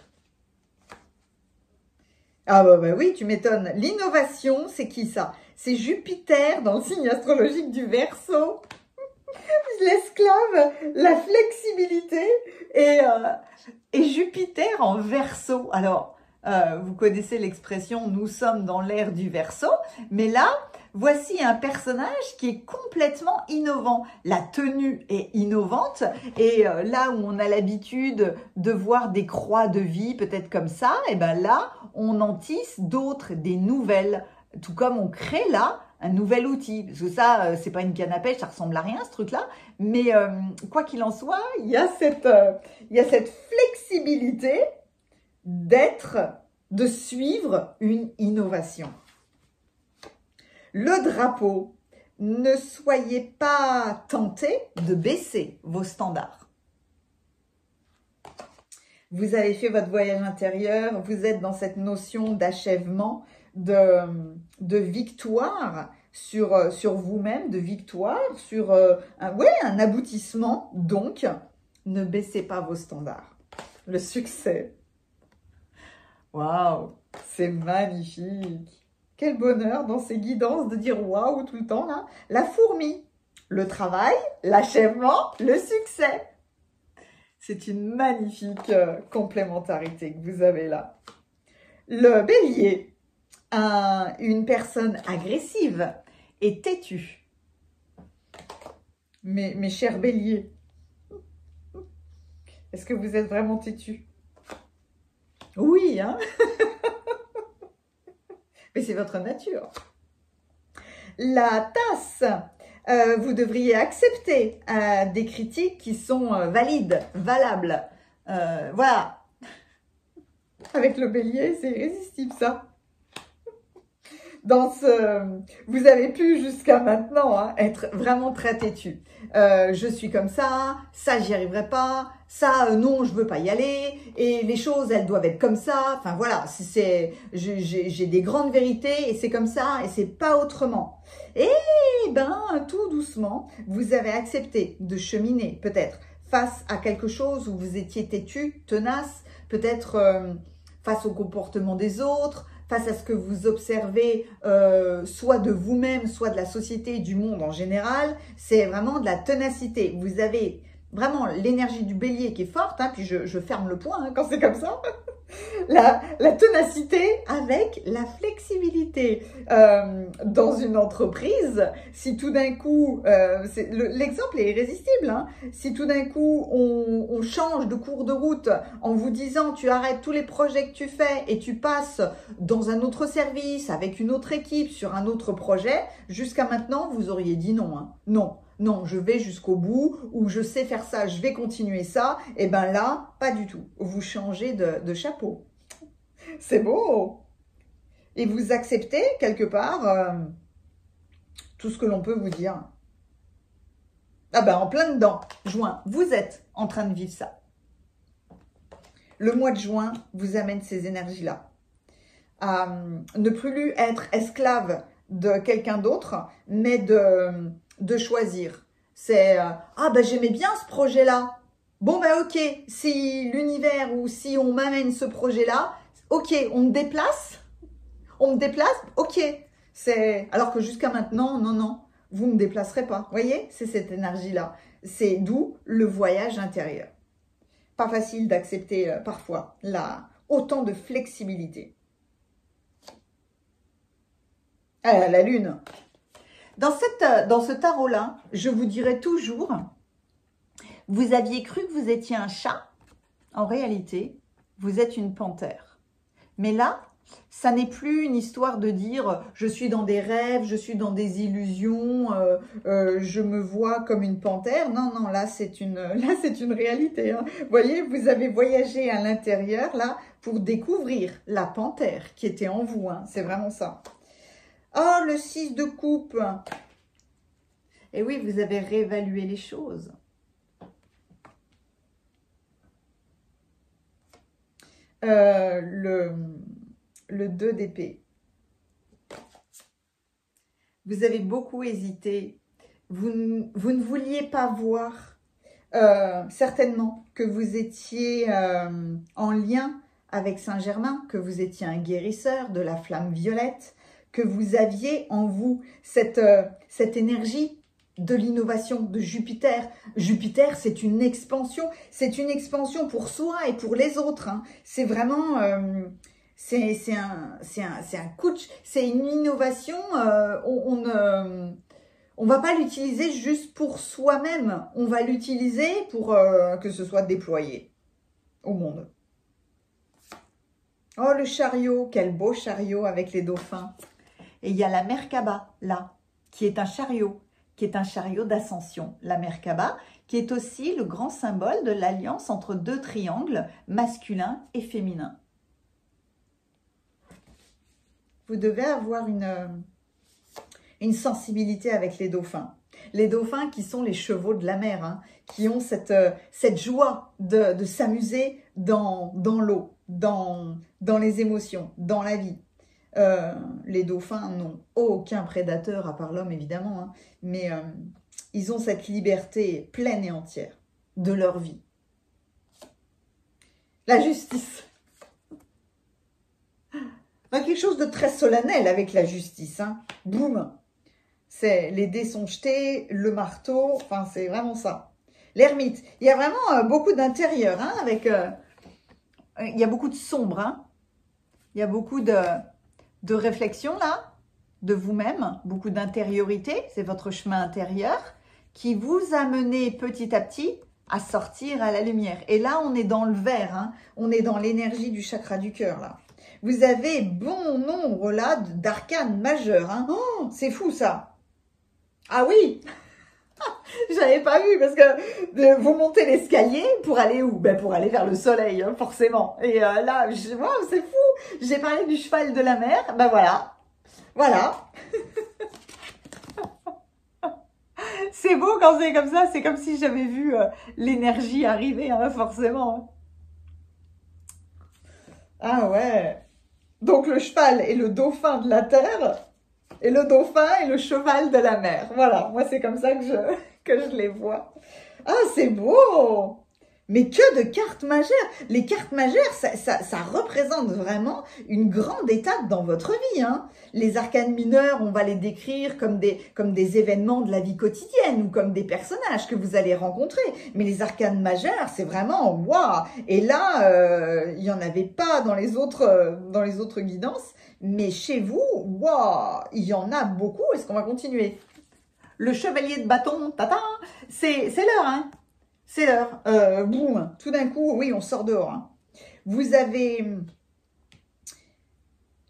Speaker 1: Ah bah oui, tu m'étonnes. L'innovation, c'est qui ça? C'est Jupiter dans le signe astrologique du Verseau. L'esclave, la flexibilité et Jupiter en Verseau. Alors, vous connaissez l'expression « nous sommes dans l'ère du Verseau », mais là, voici un personnage qui est complètement innovant. La tenue est innovante et là où on a l'habitude de voir des croix de vie peut-être comme ça, et ben là, on en tisse d'autres, des nouvelles. Tout comme on crée là un nouvel outil. Parce que ça, c'est pas une canne à pêche, ça ressemble à rien ce truc-là. Mais quoi qu'il en soit, il y a cette flexibilité de suivre une innovation. Le drapeau, ne soyez pas tentés de baisser vos standards. Vous avez fait votre voyage intérieur, vous êtes dans cette notion d'achèvement, de victoire sur vous-même, de victoire, sur un aboutissement. Donc, ne baissez pas vos standards. Le succès. Waouh, c'est magnifique. Quel bonheur dans ces guidances de dire waouh tout le temps là. La fourmi, le travail, l'achèvement, le succès. C'est une magnifique complémentarité que vous avez là. Le bélier, une personne agressive et têtue. Mes chers béliers, est-ce que vous êtes vraiment têtus? Oui, hein. Mais c'est votre nature. La tasse, vous devriez accepter des critiques qui sont valides, valables. Voilà. Avec le bélier, c'est irrésistible ça. Vous avez pu jusqu'à maintenant être vraiment très têtu. Je suis comme ça j'y arriverai pas, non, je veux pas y aller, et les choses, elles doivent être comme ça. Enfin voilà, j'ai des grandes vérités et c'est comme ça et c'est pas autrement. Et ben, tout doucement, vous avez accepté de cheminer peut-être face à quelque chose où vous étiez têtu, tenace, peut-être face au comportement des autres, face à ce que vous observez, soit de vous-même, soit de la société, du monde en général. C'est vraiment de la ténacité. Vous avez vraiment l'énergie du bélier qui est forte, puis je ferme le point quand c'est comme ça. La ténacité avec la flexibilité. Dans une entreprise, si tout d'un coup, l'exemple est irrésistible, si tout d'un coup on change de cours de route en vous disant tu arrêtes tous les projets que tu fais et tu passes dans un autre service avec une autre équipe sur un autre projet, jusqu'à maintenant vous auriez dit non, non, je vais jusqu'au bout, ou je sais faire ça, je vais continuer ça. Et ben là, pas du tout. Vous changez de chapeau. C'est beau. Et vous acceptez quelque part tout ce que l'on peut vous dire. Ah ben en plein dedans, juin, vous êtes en train de vivre ça. Le mois de juin vous amène ces énergies-là. À ne plus être esclave de quelqu'un d'autre, mais de choisir. C'est ah ben j'aimais bien ce projet-là. Bon ben ok, si l'univers ou si on m'amène ce projet-là, ok, on me déplace, ok. C'est alors que jusqu'à maintenant, non, vous me déplacerez pas. Vous voyez, c'est cette énergie-là. C'est d'où le voyage intérieur. Pas facile d'accepter parfois autant de flexibilité. La lune. Dans ce tarot-là, je vous dirais toujours, vous aviez cru que vous étiez un chat. En réalité, vous êtes une panthère. Mais là, ça n'est plus une histoire de dire « je suis dans des rêves, je suis dans des illusions, je me vois comme une panthère ». Non, non, là c'est une réalité. Hein. Vous voyez, vous avez voyagé à l'intérieur là pour découvrir la panthère qui était en vous. Hein. C'est vraiment ça. Oh, le 6 de coupe. Et oui, vous avez réévalué les choses. Le 2 d'épée. Vous avez beaucoup hésité. Vous ne vouliez pas voir certainement que vous étiez en lien avec Saint-Germain, que vous étiez un guérisseur de la flamme violette, que vous aviez en vous cette énergie de l'innovation, de Jupiter. Jupiter, c'est une expansion pour soi et pour les autres. Hein. C'est vraiment, c'est un coach, c'est une innovation. On va pas l'utiliser juste pour soi-même, on va l'utiliser pour que ce soit déployé au monde. Oh, le chariot, quel beau chariot avec les dauphins. Et il y a la Merkaba, là, qui est un chariot d'ascension. La Merkaba, qui est aussi le grand symbole de l'alliance entre deux triangles, masculin et féminin. Vous devez avoir une sensibilité avec les dauphins. Les dauphins qui sont les chevaux de la mer, hein, qui ont cette joie de s'amuser dans l'eau, dans les émotions, dans la vie. Les dauphins n'ont aucun prédateur, à part l'homme évidemment, hein, mais ils ont cette liberté pleine et entière de leur vie. La justice. Il y a quelque chose de très solennel avec la justice. Hein. Boum. Les dés sont jetés, le marteau, enfin c'est vraiment ça. L'ermite. Il y a vraiment beaucoup d'intérieur, hein, avec... il y a beaucoup de sombre, hein. Il y a beaucoup de réflexion là, de vous-même, beaucoup d'intériorité, c'est votre chemin intérieur qui vous a mené petit à petit à sortir à la lumière. Et là, on est dans le vert, hein, on est dans l'énergie du chakra du cœur là. Vous avez bon nombre là d'arcanes majeures, hein. Oh, c'est fou ça. Ah oui. J'avais pas vu parce que vous montez l'escalier pour aller où? Ben pour aller vers le soleil, hein, forcément. Et là, wow, c'est fou. J'ai parlé du cheval de la mer. Ben voilà. Voilà. C'est beau quand c'est comme ça. C'est comme si j'avais vu l'énergie arriver, hein, forcément. Ah ouais. Donc le cheval est le dauphin de la terre. Et le dauphin est le cheval de la mer. Voilà, moi c'est comme ça que je les vois. Ah, c'est beau! Mais que de cartes majeures! Les cartes majeures, ça représente vraiment une grande étape dans votre vie. Hein. Les arcanes mineurs, on va les décrire comme des événements de la vie quotidienne ou comme des personnages que vous allez rencontrer. Mais les arcanes majeures, c'est vraiment waouh! Et là, il n'y en avait pas dans les autres guidances. Mais chez vous, waouh, il y en a beaucoup. Est-ce qu'on va continuer? Le chevalier de bâton, tata, c'est l'heure, hein. C'est l'heure. Boum, tout d'un coup, oui, on sort dehors. Hein.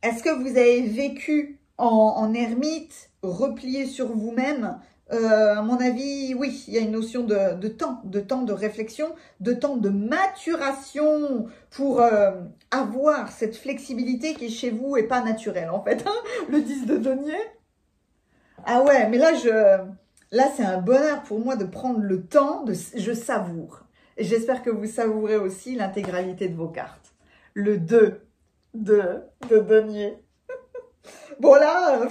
Speaker 1: Est-ce que vous avez vécu en ermite, replié sur vous-même? À mon avis, oui, il y a une notion de temps de réflexion, de temps de maturation pour avoir cette flexibilité qui chez vous est pas naturelle en fait. Hein, le 10 de denier. Ah ouais, mais là, c'est un bonheur pour moi de prendre le temps, je savoure. Et j'espère que vous savourez aussi l'intégralité de vos cartes. Le 2 de denier. Bon là...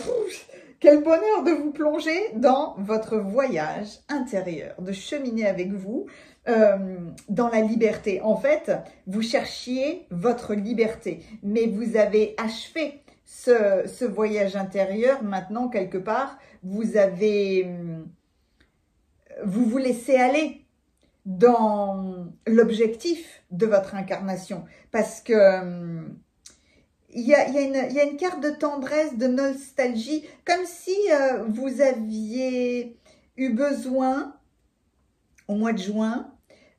Speaker 1: Quel bonheur de vous plonger dans votre voyage intérieur, de cheminer avec vous dans la liberté. En fait, vous cherchiez votre liberté, mais vous avez achevé ce voyage intérieur. Maintenant, quelque part, vous avez vous vous laissez aller dans l'objectif de votre incarnation. Parce que il y a une carte de tendresse, de nostalgie, comme si vous aviez eu besoin, au mois de juin,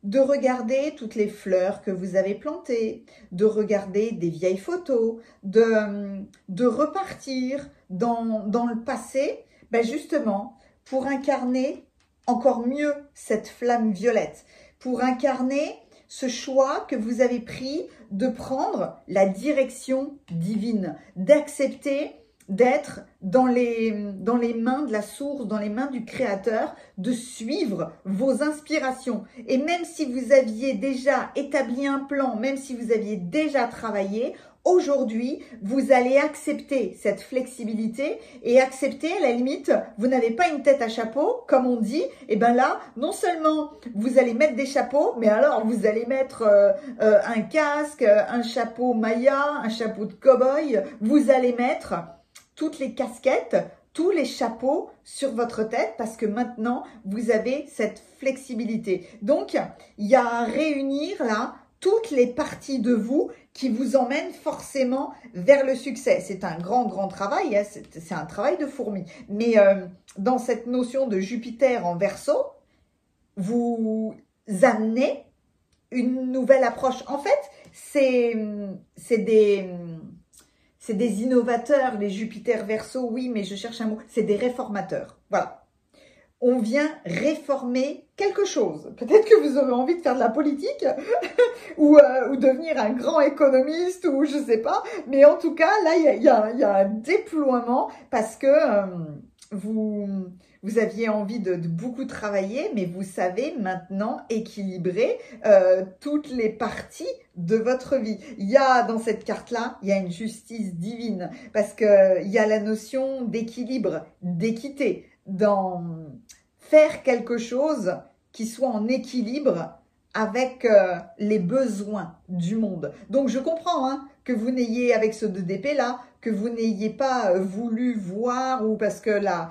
Speaker 1: de regarder toutes les fleurs que vous avez plantées, de regarder des vieilles photos, de repartir dans le passé, ben justement, pour incarner encore mieux cette flamme violette, pour incarner ce choix que vous avez pris de prendre la direction divine, d'accepter d'être dans les mains de la source, dans les mains du Créateur, de suivre vos inspirations. Et même si vous aviez déjà établi un plan, même si vous aviez déjà travaillé, aujourd'hui, vous allez accepter cette flexibilité et accepter, à la limite, vous n'avez pas une tête à chapeau, comme on dit, et bien là, non seulement vous allez mettre des chapeaux, mais alors vous allez mettre un casque, un chapeau Maya, un chapeau de cow-boy, vous allez mettre toutes les casquettes, tous les chapeaux sur votre tête parce que maintenant, vous avez cette flexibilité. Donc, il y a à réunir là toutes les parties de vous qui vous emmènent forcément vers le succès. C'est un grand travail, hein, c'est un travail de fourmi. Mais dans cette notion de Jupiter en Verseau, vous amenez une nouvelle approche. En fait, c'est des innovateurs, les Jupiter Verseau, oui, mais je cherche un mot, c'est des réformateurs. Voilà. On vient réformer quelque chose. Peut-être que vous aurez envie de faire de la politique ou devenir un grand économiste ou je sais pas. Mais en tout cas, là, il y a un déploiement parce que vous aviez envie de beaucoup travailler, mais vous savez maintenant équilibrer toutes les parties de votre vie. Il y a dans cette carte-là, il y a une justice divine parce que il y a la notion d'équilibre, d'équité, dans faire quelque chose qui soit en équilibre avec les besoins du monde. Donc je comprends hein, que vous n'ayez, avec ce 2 d'épée là, que vous n'ayez pas voulu voir ou parce que la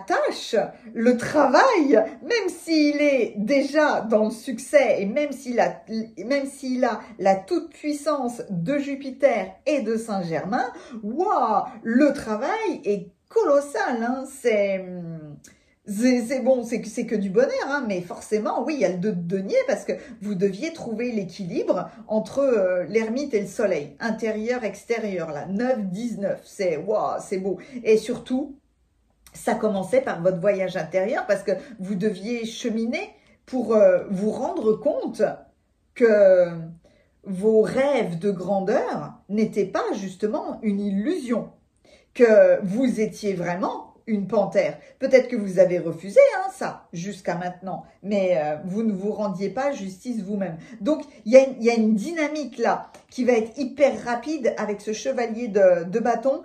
Speaker 1: tâche, le travail, même s'il est déjà dans le succès et même s'il a la toute-puissance de Jupiter et de Saint-Germain, waouh, le travail est colossal, hein, c'est bon, c'est que du bonheur, hein, mais forcément, oui, il y a le 2 de denier parce que vous deviez trouver l'équilibre entre l'ermite et le soleil, intérieur, extérieur, là, 9, 19, c'est waouh, c'est beau. Et surtout, ça commençait par votre voyage intérieur parce que vous deviez cheminer pour vous rendre compte que vos rêves de grandeur n'étaient pas justement une illusion, que vous étiez vraiment une panthère. Peut-être que vous avez refusé hein, ça jusqu'à maintenant, mais vous ne vous rendiez pas justice vous-même. Donc, il y a une dynamique là qui va être hyper rapide avec ce chevalier de bâton,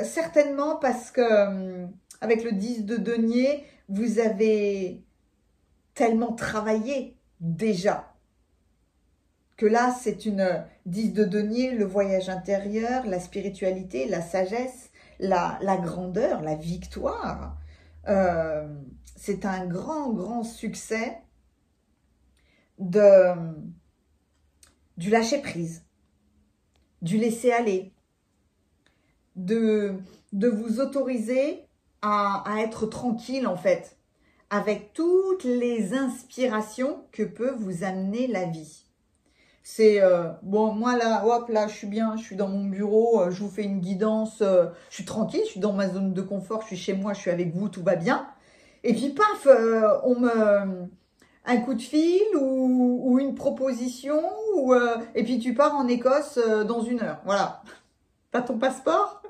Speaker 1: certainement parce que avec le 10 de denier, vous avez tellement travaillé déjà que là, c'est une 10 de denier, le voyage intérieur, la spiritualité, la sagesse, la grandeur, la victoire. C'est un grand succès du lâcher-prise, du laisser-aller, de vous autoriser à être tranquille en fait, avec toutes les inspirations que peut vous amener la vie. C'est, bon, moi là, hop, là, je suis bien, je suis dans mon bureau, je vous fais une guidance, je suis tranquille, je suis dans ma zone de confort, je suis chez moi, je suis avec vous, tout va bien. Et puis, paf, un coup de fil ou une proposition, et puis tu pars en Écosse dans 1 heure. Voilà. T'as ton passeport?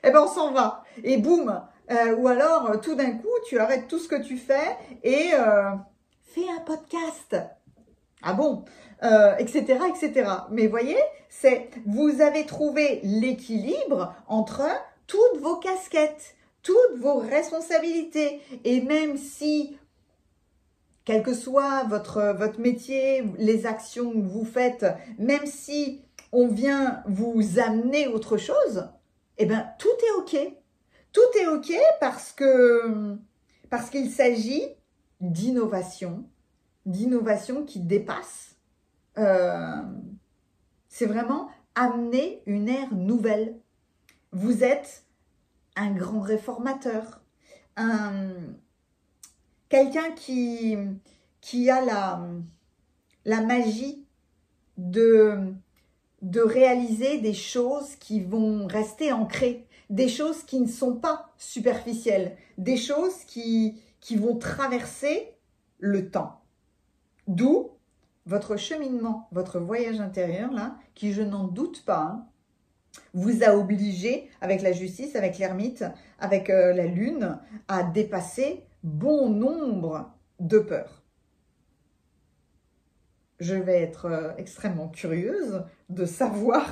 Speaker 1: Eh ben, on s'en va. Et boum. Ou alors, tout d'un coup, tu arrêtes tout ce que tu fais et fais un podcast. Ah bon, etc., etc. Mais voyez, vous avez trouvé l'équilibre entre toutes vos casquettes, toutes vos responsabilités. Et même si, quel que soit votre métier, les actions que vous faites, même si on vient vous amener autre chose, eh bien, tout est OK. Tout est OK parce qu'il s'agit d'innovation qui dépasse. C'est vraiment amener une ère nouvelle. Vous êtes un grand réformateur, quelqu'un qui a la magie de réaliser des choses qui vont rester ancrées, des choses qui ne sont pas superficielles, des choses qui vont traverser le temps. D'où votre cheminement, votre voyage intérieur, là, qui, je n'en doute pas, hein, vous a obligé, avec la justice, avec l'ermite, avec la lune, à dépasser bon nombre de peurs. Je vais être extrêmement curieuse de savoir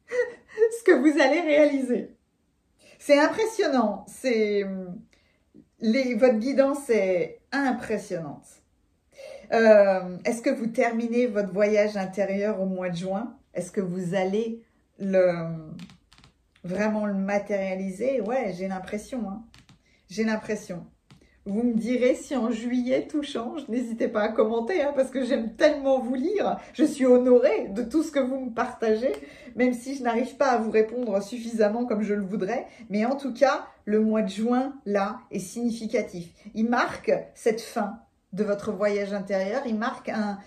Speaker 1: ce que vous allez réaliser. C'est impressionnant, votre guidance est impressionnante. Est-ce que vous terminez votre voyage intérieur au mois de juin? Est-ce que vous allez vraiment le matérialiser? Ouais, j'ai l'impression. Hein. J'ai l'impression. Vous me direz si en juillet tout change. N'hésitez pas à commenter hein, parce que j'aime tellement vous lire. Je suis honorée de tout ce que vous me partagez, même si je n'arrive pas à vous répondre suffisamment comme je le voudrais. Mais en tout cas, le mois de juin, là, est significatif. Il marque cette fin de votre voyage intérieur. Il marque un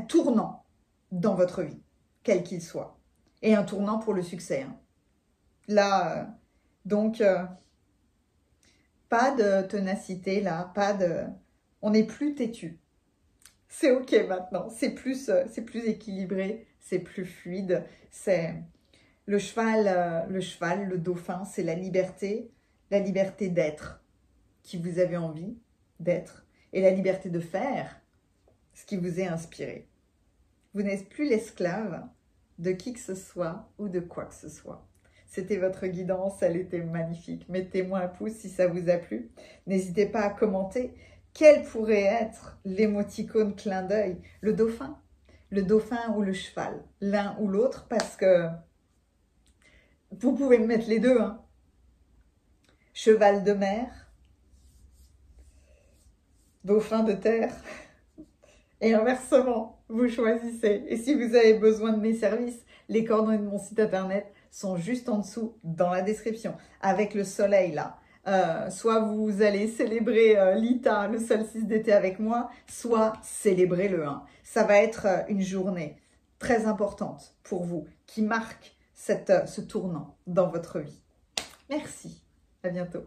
Speaker 1: tournant dans votre vie, quel qu'il soit. Et un tournant pour le succès. Hein. Là, donc... pas de ténacité là, on n'est plus têtu. C'est ok maintenant, c'est plus équilibré, c'est plus fluide. C'est le cheval, le dauphin, c'est la liberté d'être qui vous avez envie d'être et la liberté de faire ce qui vous est inspiré. Vous n'êtes plus l'esclave de qui que ce soit ou de quoi que ce soit. C'était votre guidance, elle était magnifique. Mettez-moi un pouce si ça vous a plu. N'hésitez pas à commenter quel pourrait être l'émoticône clin d'œil, le dauphin ou le cheval, l'un ou l'autre, parce que vous pouvez me mettre les deux. Hein. Cheval de mer, dauphin de terre, et inversement, vous choisissez. Et si vous avez besoin de mes services, les coordonnées de mon site internet sont juste en dessous dans la description avec le soleil là. Soit vous allez célébrer l'Ita, le solstice d'été avec moi, soit célébrer le 1. Ça va être une journée très importante pour vous qui marque ce tournant dans votre vie. Merci, à bientôt.